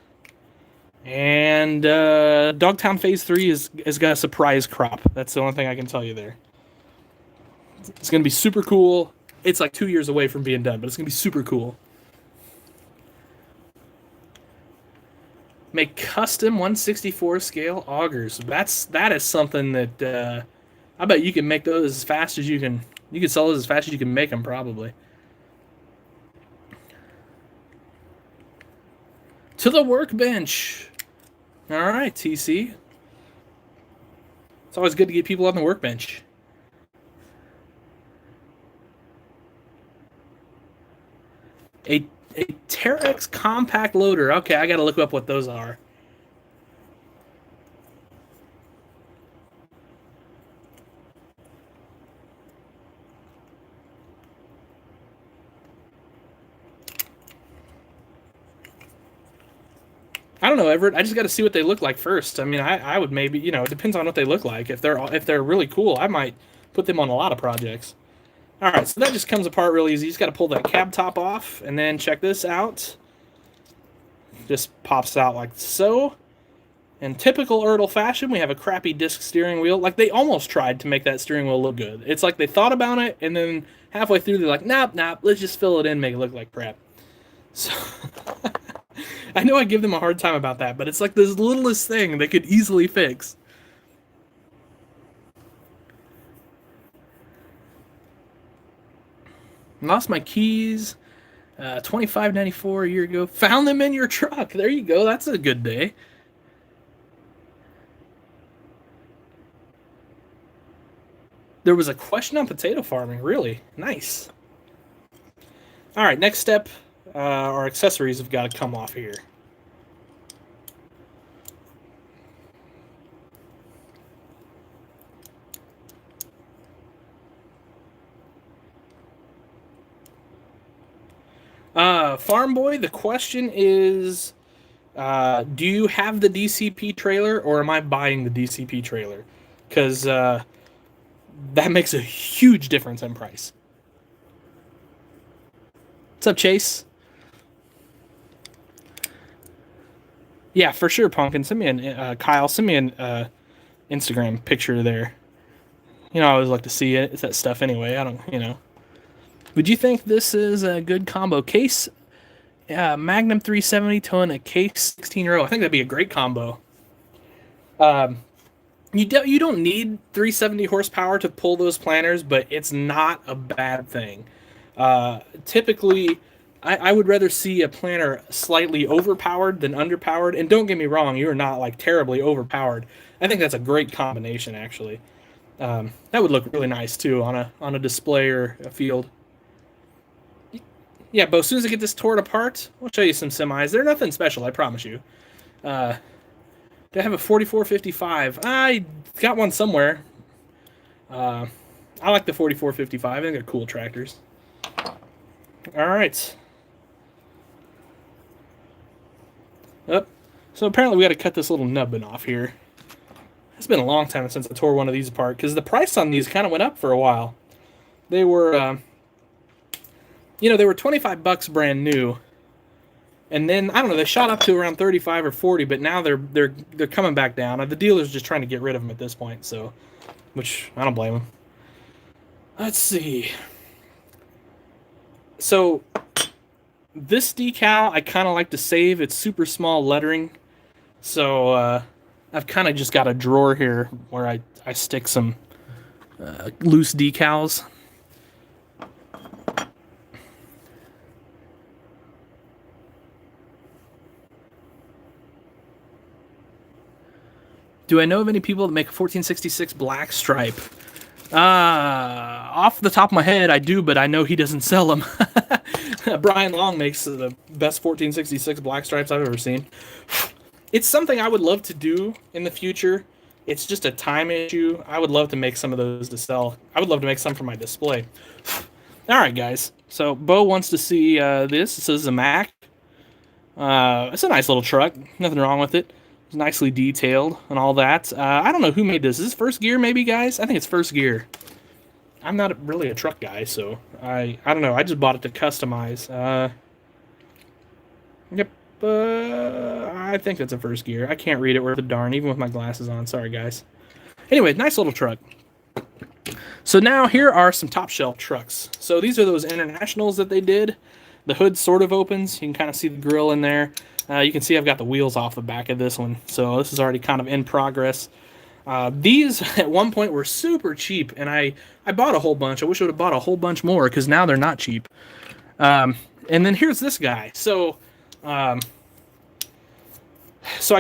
And Dogtown Phase 3 is got a surprise crop. That's the only thing I can tell you there. It's going to be super cool. It's like 2 years away from being done, but it's going to be super cool. Make custom 1/64 scale augers. That is something that I bet you can make those as fast as you can. You can sell those as fast as you can make them, probably. To the workbench. All right, TC. It's always good to get people on the workbench. A Terex compact loader. Okay, I got to look up what those are. I don't know, Everett. I just got to see what they look like first. I mean, I would maybe, it depends on what they look like. If they're really cool, I might put them on a lot of projects. All right, so that just comes apart really easy. You just got to pull that cab top off, and then check this out. Just pops out like so. In typical Ertl fashion, we have a crappy disc steering wheel. Like, they almost tried to make that steering wheel look good. It's like they thought about it, and then halfway through, they're like, nope, let's just fill it in and make it look like crap. So... I know I give them a hard time about that, but it's like this littlest thing they could easily fix. Lost my keys. $25.94 a year ago. Found them in your truck. There you go. That's a good day. There was a question on potato farming. Really? Nice. All right, next step. Our accessories have got to come off here. Farm Boy, the question is, do you have the DCP trailer, or am I buying the DCP trailer? Because that makes a huge difference in price. What's up, Chase? Yeah, for sure, Pumpkin. Send me an Kyle. Send me an Instagram picture there. I always like to see it. It's that stuff anyway. I don't. Would you think this is a good combo? Case Magnum 370 towing a Case 16 row. I think that'd be a great combo. You don't need 370 horsepower to pull those planters, but it's not a bad thing. Typically, I would rather see a planter slightly overpowered than underpowered. And don't get me wrong, you're not like terribly overpowered. I think that's a great combination, actually. That would look really nice too on a display or a field. Yeah, but as soon as I get this torn apart, I'll show you some semis. They're nothing special, I promise you. Do I have a 4455? I got one somewhere. I like the 4455. I think they're cool tractors. All right. Yep. So apparently we got to cut this little nubbin off here. It's been a long time since I tore one of these apart because the price on these kind of went up for a while. They were, they were $25 brand new, and then I don't know, they shot up to around 35 or 40, but now they're coming back down. The dealer's just trying to get rid of them at this point, so, which I don't blame them. Let's see. So this decal I kind of like to save. It's super small lettering, so I've kind of just got a drawer here where I stick some loose decals. Do I know of any people that make a 1466 black stripe? Off the top of my head, I do, but I know he doesn't sell them. Brian Long makes the best 1466 black stripes I've ever seen. It's something I would love to do in the future. It's just a time issue. I would love to make some of those to sell. I would love to make some for my display. All right, guys. So Bo wants to see this. This is a Mack. It's a nice little truck. Nothing wrong with it. It's nicely detailed and all that. I don't know who made this. Is this First Gear, maybe, guys? I think it's First Gear. I'm not really a truck guy, so I don't know. I just bought it to customize. Yep. I think that's a First Gear. I can't read it worth a darn, even with my glasses on. Sorry, guys. Anyway, nice little truck. So now here are some top shelf trucks. So these are those Internationals that they did. The hood sort of opens. You can kind of see the grill in there. You can see I've got the wheels off the back of this one. So this is already kind of in progress. These at one point were super cheap, and I bought a whole bunch. I wish I would have bought a whole bunch more, because now they're not cheap. And then here's this guy. So I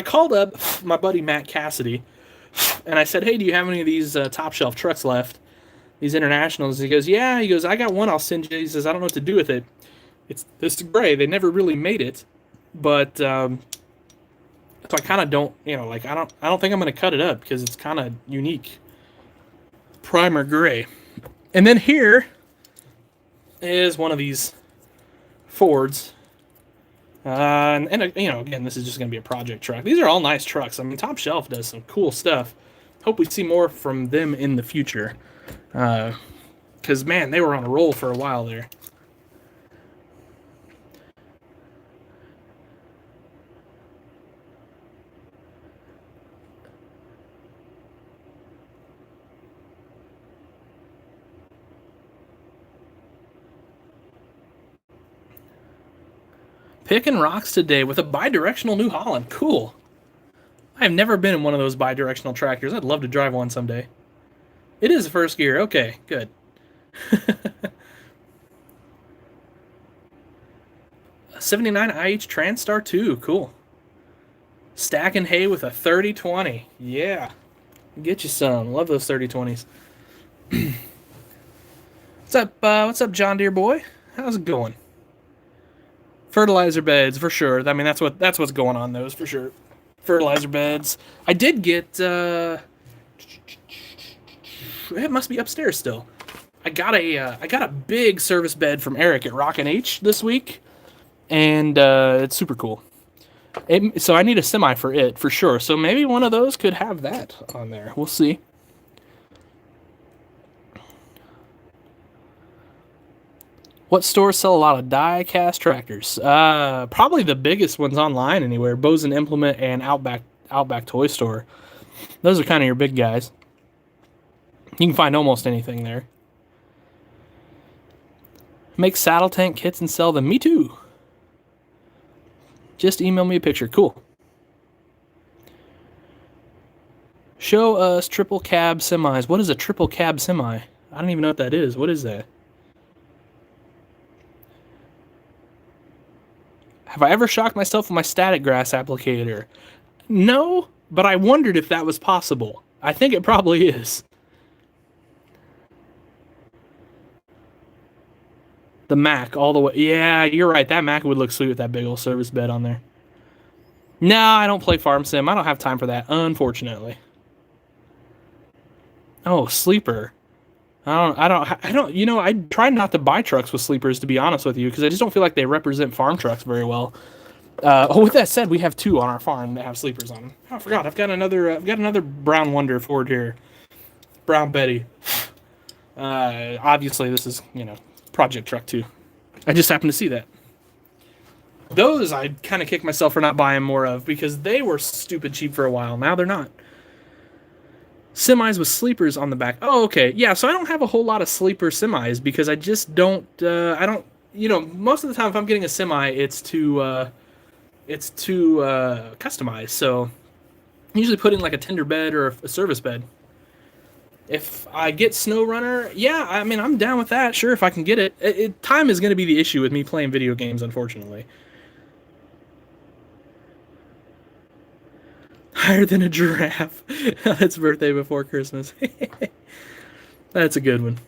called up my buddy Matt Cassidy, and I said, hey, do you have any of these top shelf trucks left? These Internationals. He goes, yeah. He goes, I got one I'll send you. He says, I don't know what to do with it. It's this gray. They never really made it, but so I kind of don't, like I don't think I'm gonna cut it up because it's kind of unique. Primer gray. And then here is one of these Fords. And again, this is just gonna be a project truck. These are all nice trucks. I mean, Top Shelf does some cool stuff. Hope we see more from them in the future. Because, man, they were on a roll for a while there. Picking rocks today with a bi-directional New Holland. Cool. I've never been in one of those bi-directional tractors. I'd love to drive one someday. It is a First Gear. Okay, good. 79 IH Transstar 2. Cool. Stacking hay with a 3020. Yeah. Get you some. Love those 3020s. What's up, John Deere boy? How's it going? Fertilizer beds for sure. I mean, that's what's going on those for sure. Fertilizer beds. I did get. It must be upstairs still. I got a big service bed from Eric at Rockin' H this week, and it's super cool. So I need a semi for it for sure. So maybe one of those could have that on there. We'll see. What stores sell a lot of die-cast tractors? Probably the biggest ones online anywhere. Bose & Implement and Outback Toy Store. Those are kind of your big guys. You can find almost anything there. Make saddle tank kits and sell them. Me too. Just email me a picture. Cool. Show us triple cab semis. What is a triple cab semi? I don't even know what that is. What is that? Have I ever shocked myself with my static grass applicator? No, but I wondered if that was possible. I think it probably is. The Mack all the way. Yeah, you're right. That Mack would look sweet with that big old service bed on there. No, I don't play Farm Sim. I don't have time for that, unfortunately. Oh, sleeper. I don't. I try not to buy trucks with sleepers, to be honest with you, because I just don't feel like they represent farm trucks very well. With that said, we have two on our farm that have sleepers on them. Oh, I forgot. I've got another Brown Wonder Ford here. Brown Betty. Obviously, this is, project truck too. I just happened to see that. Those I kind of kick myself for not buying more of, because they were stupid cheap for a while. Now they're not. Semis with sleepers on the back. Oh, okay. Yeah, so I don't have a whole lot of sleeper semis because I just don't, most of the time if I'm getting a semi, it's to customize. So I usually put in like a tender bed or a service bed. If I get Snow Runner, yeah, I mean, I'm down with that. Sure, if I can get it. Time is going to be the issue with me playing video games, unfortunately. Higher than a giraffe. That's birthday before Christmas. That's a good one.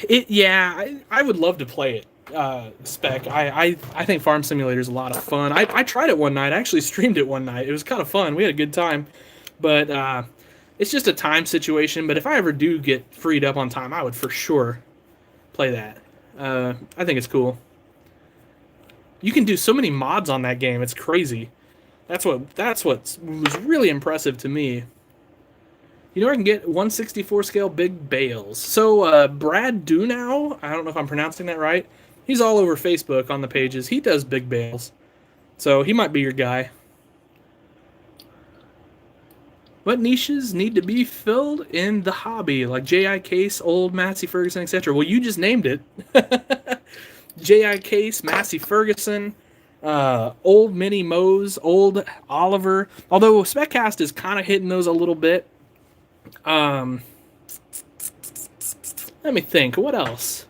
Yeah, I would love to play it. Spec. I think Farm Simulator is a lot of fun. I tried it one night. I actually streamed it one night. It was kind of fun. We had a good time, but it's just a time situation. But if I ever do get freed up on time, I would for sure play that. I think it's cool. You can do so many mods on that game. It's crazy. That's what was really impressive to me. You know, I can get 164 scale big bales. So Brad Dunow, I don't know if I'm pronouncing that right. He's all over Facebook on the pages. He does big bales, so he might be your guy. What niches need to be filled in the hobby, like J.I. Case, old Massey Ferguson, etc.? Well, you just named it. J.I. Case, Massey Ferguson, old Minnie Mose, old Oliver. Although Speccast is kind of hitting those a little bit. Let me think. What else?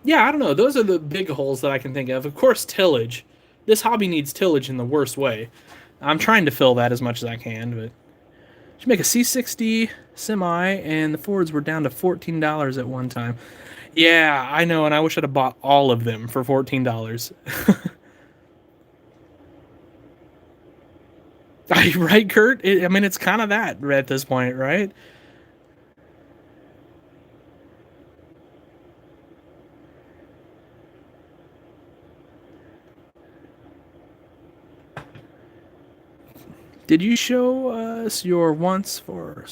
Yeah, I don't know. Those are the big holes that I can think of. Of course, tillage. This hobby needs tillage in the worst way. I'm trying to fill that as much as I can, but should make a C60 semi, and the Fords were down to $14 at one time. Yeah, I know, and I wish I'd have bought all of them for $14. Right, Kurt? I mean, it's kind of that at this point, right? Did you show us your once for?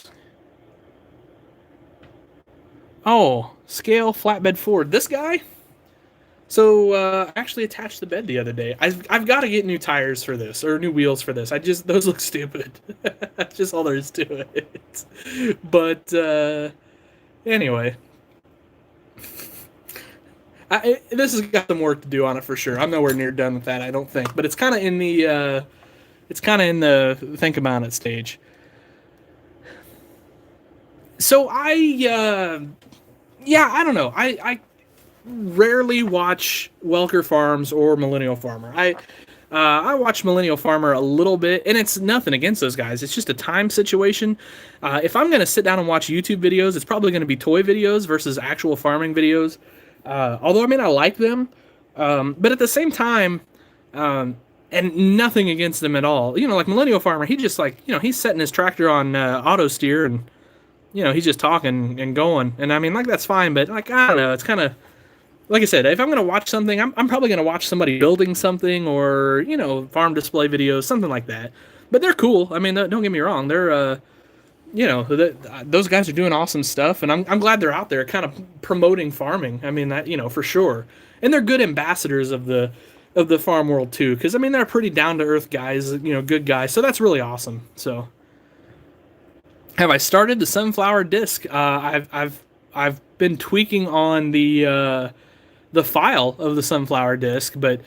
Oh, scale flatbed Ford. This guy? So I actually attached the bed the other day. I've got to get new tires for this or new wheels for this. Those look stupid. That's just all there is to it. But anyway, this has got some work to do on it for sure. I'm nowhere near done with that, I don't think. But it's kind of in the think about it stage. So I don't know. I rarely watch Welker Farms or Millennial Farmer. I watch Millennial Farmer a little bit, and it's nothing against those guys. It's just a time situation. If I'm going to sit down and watch YouTube videos, it's probably going to be toy videos versus actual farming videos. Although, I mean, I like them. But at the same time, and nothing against them at all. You know, like Millennial Farmer, he just like, you know, he's setting his tractor on auto steer and, you know, he's just talking and going. And I mean, like, that's fine, but like, I don't know, it's kind of, like I said, if I'm going to watch something, I'm probably going to watch somebody building something or, you know, farm display videos, something like that. But they're cool. I mean, don't get me wrong. They're, you know, those guys are doing awesome stuff. And I'm glad they're out there kind of promoting farming. I mean, that, you know, for sure. And they're good ambassadors of the farm world too. Because, I mean, they're pretty down to earth guys, you know, good guys. So that's really awesome. So have I started the sunflower disc? I've been tweaking on the file of the sunflower disc, but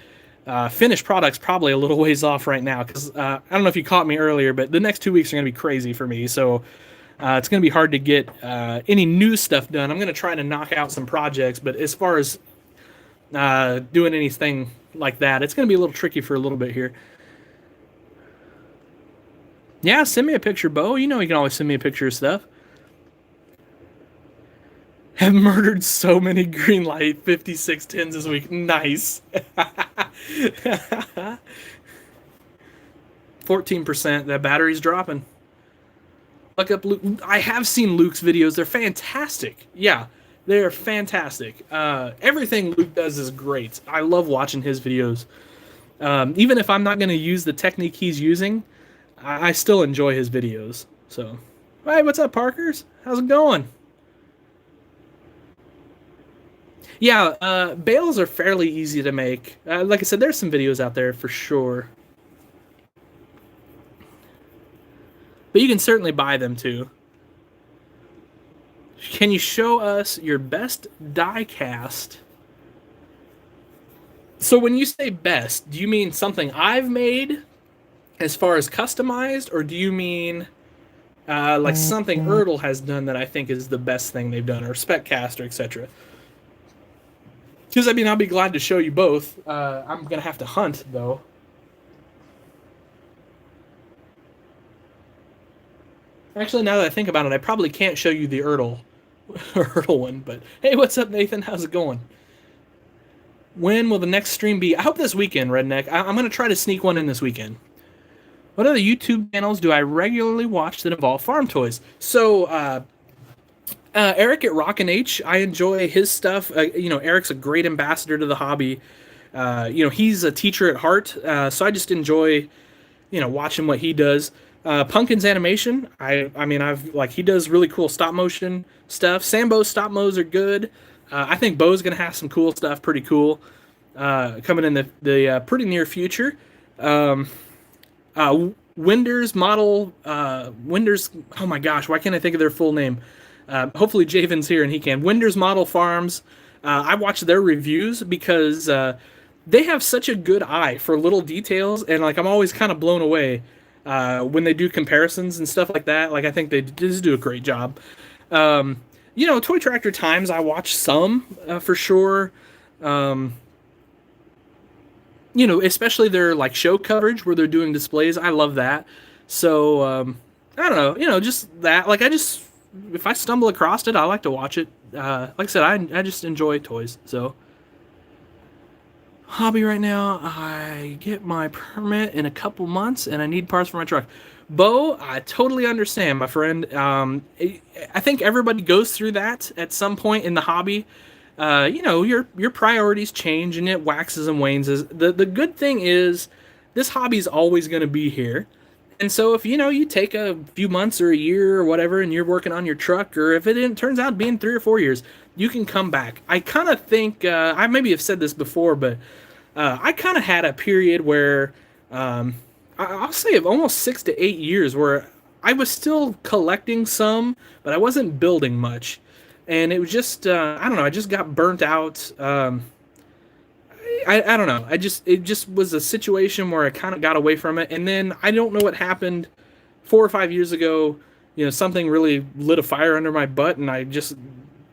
finished product's probably a little ways off right now because I don't know if you caught me earlier, but the next 2 weeks are going to be crazy for me. So it's going to be hard to get any new stuff done. I'm going to try to knock out some projects, but as far as doing anything like that, it's going to be a little tricky for a little bit here. Yeah, send me a picture, Bo. You know you can always send me a picture of stuff. Have murdered so many green light 5610s this week. Nice. 14%. That battery's dropping. Look up Luke. I have seen Luke's videos. They're fantastic. Yeah, they're fantastic. Everything Luke does is great. I love watching his videos. Even if I'm not going to use the technique he's using, I still enjoy his videos. So, hey, what's up, Parkers? How's it going? Yeah, bales are fairly easy to make. Like I said, there's some videos out there for sure. But you can certainly buy them too. Can you show us your best die cast? So when you say best, do you mean something I've made as far as customized, or do you mean like something Erdl has done that I think is the best thing they've done, or Speccaster, etc.? Because, I mean, I'll be glad to show you both. I'm going to have to hunt, though. Actually, now that I think about it, I probably can't show you the Ertl one. But hey, what's up, Nathan? How's it going? When will the next stream be? I hope this weekend, Redneck. I'm going to try to sneak one in this weekend. What other YouTube channels do I regularly watch that involve farm toys? So, Eric at Rockin' H, I enjoy his stuff. Eric's a great ambassador to the hobby. He's a teacher at heart, so I just enjoy, watching what he does. Pumpkin's animation, he does really cool stop motion stuff. Sambo's stop mo's are good. I think Bo's gonna have some cool stuff, pretty cool, coming in the pretty near future. Winders model, Winders. Oh my gosh, why can't I think of their full name? Hopefully Javen's here and he can. Winders Model Farms. I watch their reviews because they have such a good eye for little details, and I'm always kind of blown away when they do comparisons and stuff like that. I think they just do a great job. Toy Tractor Times, I watch some for sure. Especially their show coverage where they're doing displays. I love that. So I don't know, just that. If I stumble across it, I like to watch it. Like I said, I just enjoy toys. So hobby right now, I get my permit in a couple months, and I need parts for my truck. Bo, I totally understand, my friend. I think everybody goes through that at some point in the hobby. Your priorities change, and it waxes and wanes. The good thing is, this hobby's always going to be here. And so if you take a few months or a year or whatever, and you're working on your truck, or if it turns out being 3 or 4 years, you can come back. I kind of think I maybe have said this before, but I kind of had a period where I'll say of almost 6 to 8 years where I was still collecting some, but I wasn't building much, and it was just I don't know. I just got burnt out. I don't know. It just was a situation where I kind of got away from it, and then I don't know what happened 4 or 5 years ago. Something really lit a fire under my butt, and I just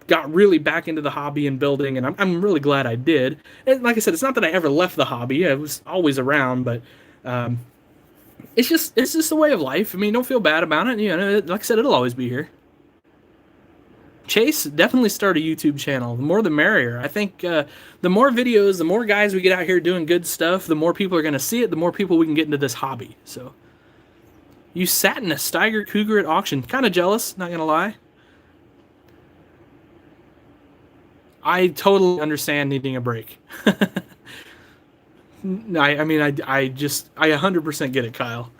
got really back into the hobby and building, and I'm really glad I did. And like I said, it's not that I ever left the hobby. I was always around, but it's just a way of life. I mean, don't feel bad about it. Like I said, it'll always be here. Chase, definitely start a YouTube channel. The more the merrier. I think the more videos, the more guys we get out here doing good stuff, the more people are going to see it, the more people we can get into this hobby. So, you sat in a Steiger Cougar at auction. Kind of jealous, not going to lie. I totally understand needing a break. I 100% get it, Kyle.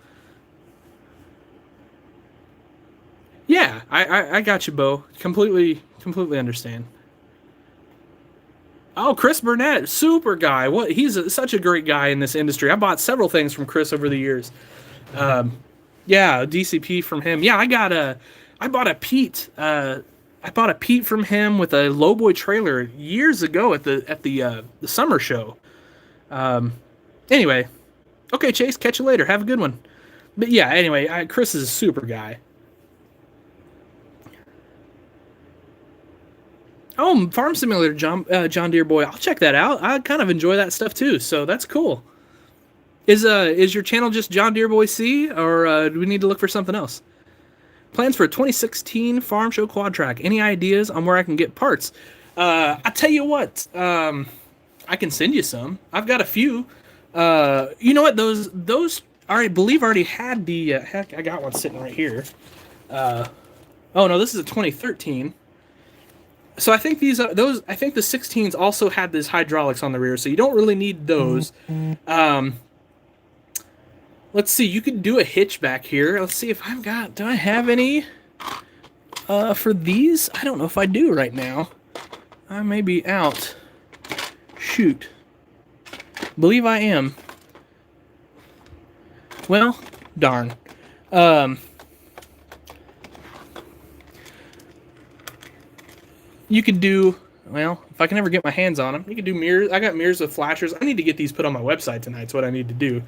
Yeah, I got you, Bo. Completely understand. Oh, Chris Burnett, super guy. He's such a great guy in this industry. I bought several things from Chris over the years. Yeah, DCP from him. Yeah, I bought a Pete. I bought a Pete from him with a Lowboy trailer years ago at the summer show. Anyway, okay, Chase, catch you later. Have a good one. But yeah, anyway, Chris is a super guy. Oh, Farm Simulator, John Deere boy. I'll check that out. I kind of enjoy that stuff too, so that's cool. Is your channel just John Deere Boy C, or do we need to look for something else? Plans for a 2016 Farm Show Quad Track. Any ideas on where I can get parts? I tell you what, I can send you some. I've got a few. You know what? Those I believe already had the. Heck, I got one sitting right here. Oh no, this is a 2013. So I think those. I think the 16s also had this hydraulics on the rear, so you don't really need those. Let's see. You can do a hitch back here. Let's see if I've got. Do I have any? For these, I don't know if I do right now. I may be out. Shoot. Believe I am. Well, darn. You could do, well, if I can ever get my hands on them, you could do mirrors. I got mirrors with flashers. I need to get these put on my website tonight. That's what I need to do.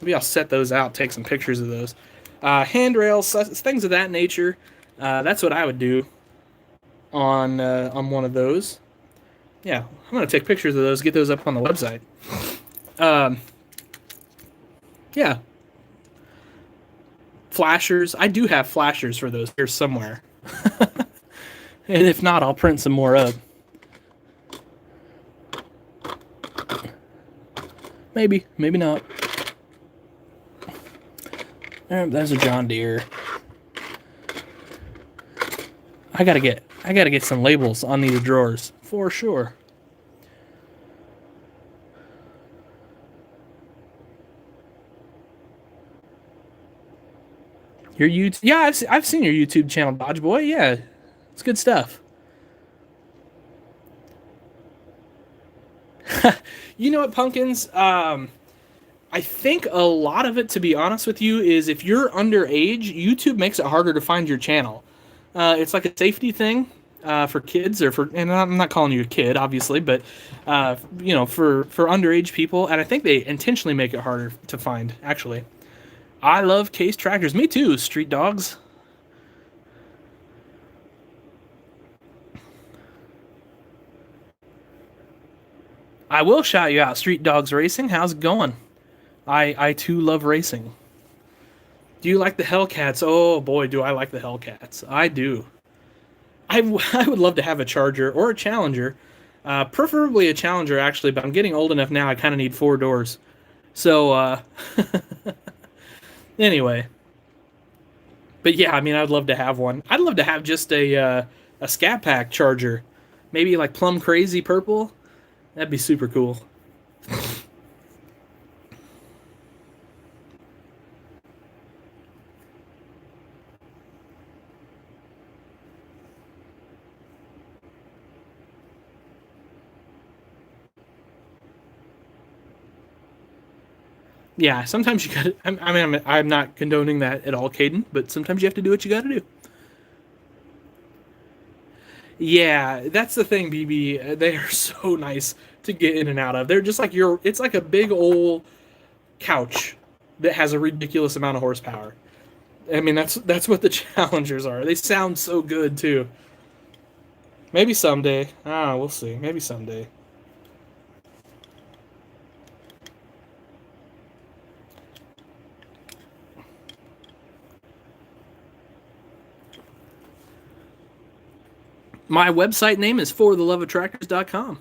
Maybe I'll set those out, take some pictures of those. Handrails, things of that nature. That's what I would do on one of those. Yeah, I'm gonna take pictures of those, get those up on the website. Yeah, flashers. I do have flashers for those here somewhere. And if not, I'll print some more up. Maybe, maybe not. There's a John Deere. I gotta get some labels on these drawers for sure. Your YouTube, yeah, I've seen your YouTube channel, Dodge Boy. Yeah, it's good stuff. You know what, Pumpkins? I think a lot of it, to be honest with you, is if you're underage, YouTube makes it harder to find your channel. It's like a safety thing for kids, and I'm not calling you a kid, obviously, but you know, for underage people, and I think they intentionally make it harder to find. Actually, I love Case tractors. Me too, Street Dogs. I will shout you out, Street Dogs Racing. How's it going? I too love racing. Do you like the Hellcats? Oh boy, do I like the Hellcats. I do. I would love to have a Charger or a Challenger. Preferably a Challenger, actually, but I'm getting old enough now, I kind of need 4 doors. So, anyway. But yeah, I mean, I'd love to have one. I'd love to have just a Scat Pack Charger. Maybe like Plum Crazy Purple. That'd be super cool. Yeah, sometimes you gotta. I'm not condoning that at all, Caden, but sometimes you have to do what you gotta do. Yeah, that's the thing, BB. They are so nice to get in and out of. They're just like your. It's like a big old couch that has a ridiculous amount of horsepower. I mean, that's what the Challengers are. They sound so good too. Maybe someday. Ah, we'll see. Maybe someday. My website name is fortheloveoftractors.com.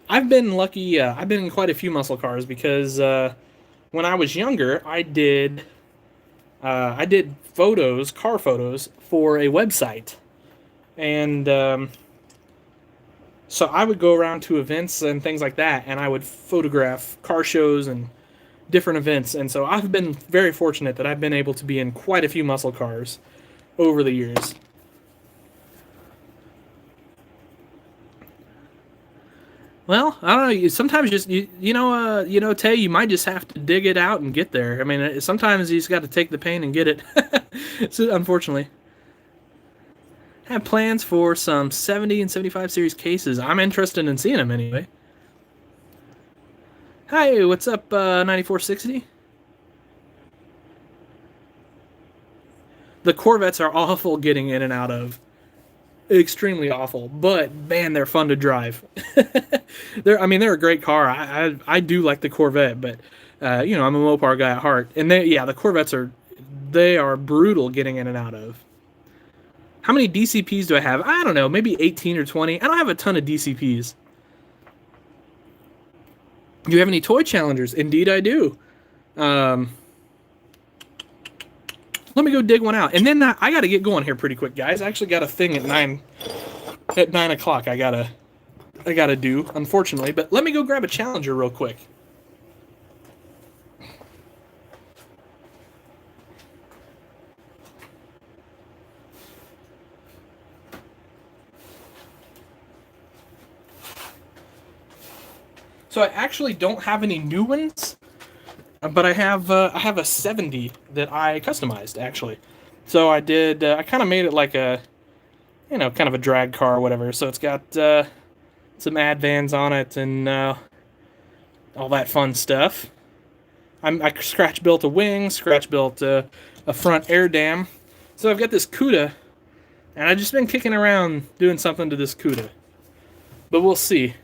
I've been lucky. I've been in quite a few muscle cars because when I was younger, I did photos, car photos, for a website, and so I would go around to events and things like that, and I would photograph car shows and different events. And so I've been very fortunate that I've been able to be in quite a few muscle cars over the years. Well, I don't know. Sometimes just Tay, you might just have to dig it out and get there. I mean, sometimes you just got to take the pain and get it. So, unfortunately, I have plans for some 70 and 75 series cases. I'm interested in seeing them anyway. Hi, what's up, 9460? The Corvettes are awful getting in and out of. Extremely awful, but man, they're fun to drive. They're a great car. I do like the Corvette, but I'm a Mopar guy at heart, and the Corvettes they are brutal getting in and out of. How many DCPs do I have? I don't know, maybe 18 or 20. I don't have a ton of DCPs. Do you have any toy challengers? Indeed, I do. Let me go dig one out, and then I got to get going here pretty quick, guys. I actually got a thing at 9 o'clock. I gotta do, unfortunately. But let me go grab a challenger real quick. So I actually don't have any new ones. But I have a 70 that I customized, actually. So I did, I kind of made it like a, kind of a drag car or whatever. So it's got some Advans on it and all that fun stuff. I scratch built a wing, scratch built a front air dam. So I've got this CUDA And I've just been kicking around doing something to this CUDA. But we'll see.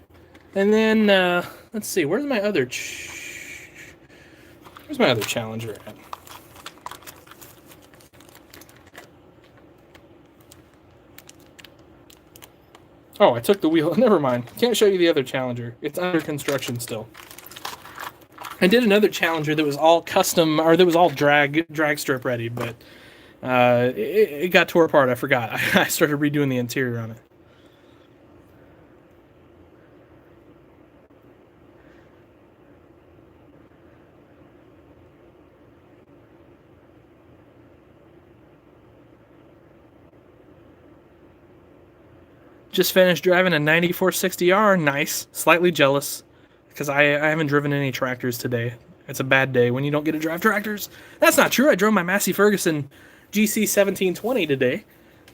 And then, let's see, where's my other Challenger at? Oh, I took the wheel. Never mind. Can't show you the other Challenger. It's under construction still. I did another Challenger that was all custom, or that was all drag strip ready, but it got tore apart. I forgot. I started redoing the interior on it. Just finished driving a 9460R. Nice. Slightly jealous because I haven't driven any tractors today. It's a bad day when you don't get to drive tractors. That's not true. I drove my Massey Ferguson GC 1720 today.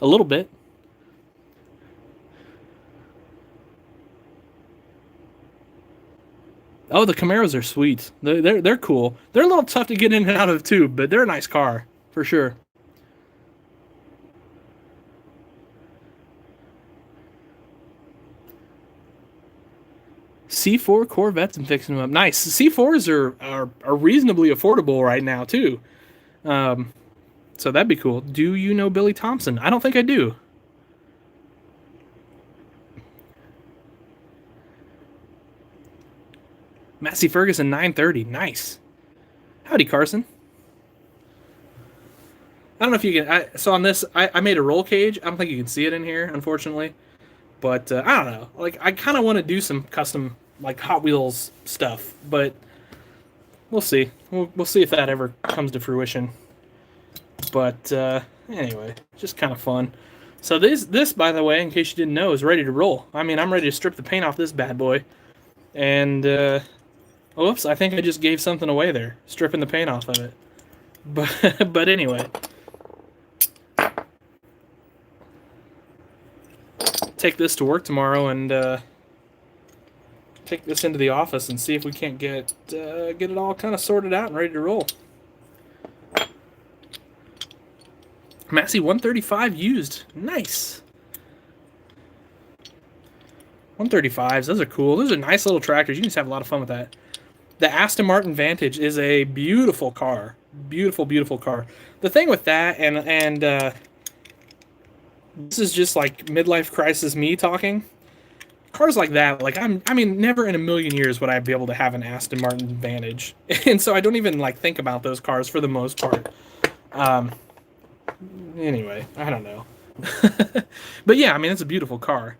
A little bit. Oh, the Camaros are sweet. They're cool. They're a little tough to get in and out of too, but they're a nice car for sure. C4 Corvettes and fixing them up. Nice. C4s are reasonably affordable right now too. So that'd be cool. Do you know Billy Thompson? I don't think I do. Massey Ferguson 930. Nice. Howdy, Carson. I don't know if you can. So on this, I made a roll cage. I don't think you can see it in here, unfortunately. But I don't know. Like, I kind of want to do some custom, like, Hot Wheels stuff. But we'll see. We'll see if that ever comes to fruition. But anyway, just kind of fun. So this, by the way, in case you didn't know, is ready to roll. I mean, I'm ready to strip the paint off this bad boy. And, whoops, I think I just gave something away there. Stripping the paint off of it. But anyway. Take this to work tomorrow and take this into the office and see if we can't get it all kind of sorted out and ready to roll. Massey 135 used. Nice. 135s, those are cool. Those are nice little tractors. You can just have a lot of fun with that. The Aston Martin Vantage is a beautiful car. Beautiful, beautiful car. The thing with that, and this is just like midlife crisis me talking. Cars like that, like I mean, never in a million years would I be able to have an Aston Martin Vantage, and so I don't even like think about those cars for the most part. Anyway, I don't know, but yeah, I mean, it's a beautiful car.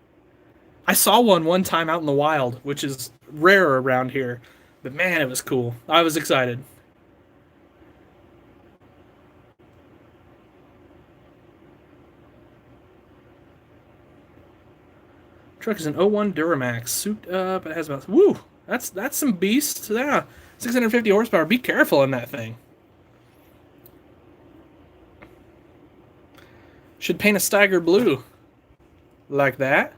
I saw one time out in the wild, which is rare around here, but man, it was cool. I was excited. Truck is an 01 Duramax, souped up. It has about that's some beast. Yeah, 650 horsepower. Be careful in that thing. Should paint a Steiger blue, like that.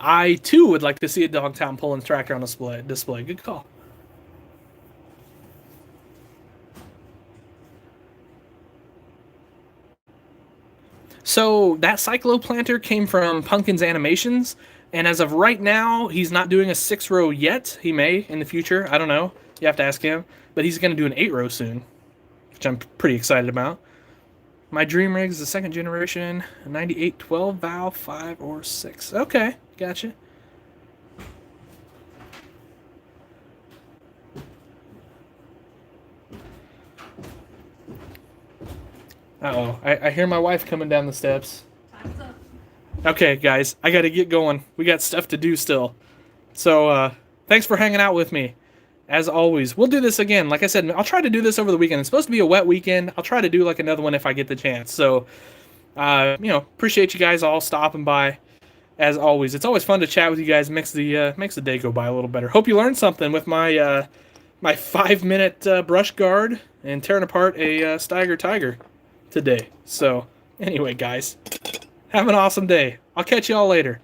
I too would like to see a Dogtown pulling tractor on display. Good call. So that Cycloplanter came from Pumpkins Animations, and as of right now, he's not doing a 6-row yet. He may in the future. I don't know. You have to ask him. But he's going to do an 8-row soon, which I'm pretty excited about. My dream rig is the second generation, 98 12 valve, 5 or 6. Okay, gotcha. Uh-oh, I hear my wife coming down the steps. Time's up. Okay, guys, I gotta get going. We got stuff to do still. So, thanks for hanging out with me. As always, we'll do this again. Like I said, I'll try to do this over the weekend. It's supposed to be a wet weekend. I'll try to do like another one if I get the chance. So, appreciate you guys all stopping by. As always, it's always fun to chat with you guys. Makes the day go by a little better. Hope you learned something with my my 5-minute brush guard and tearing apart a Steiger Tiger today. So, anyway, guys, have an awesome day. I'll catch you all later.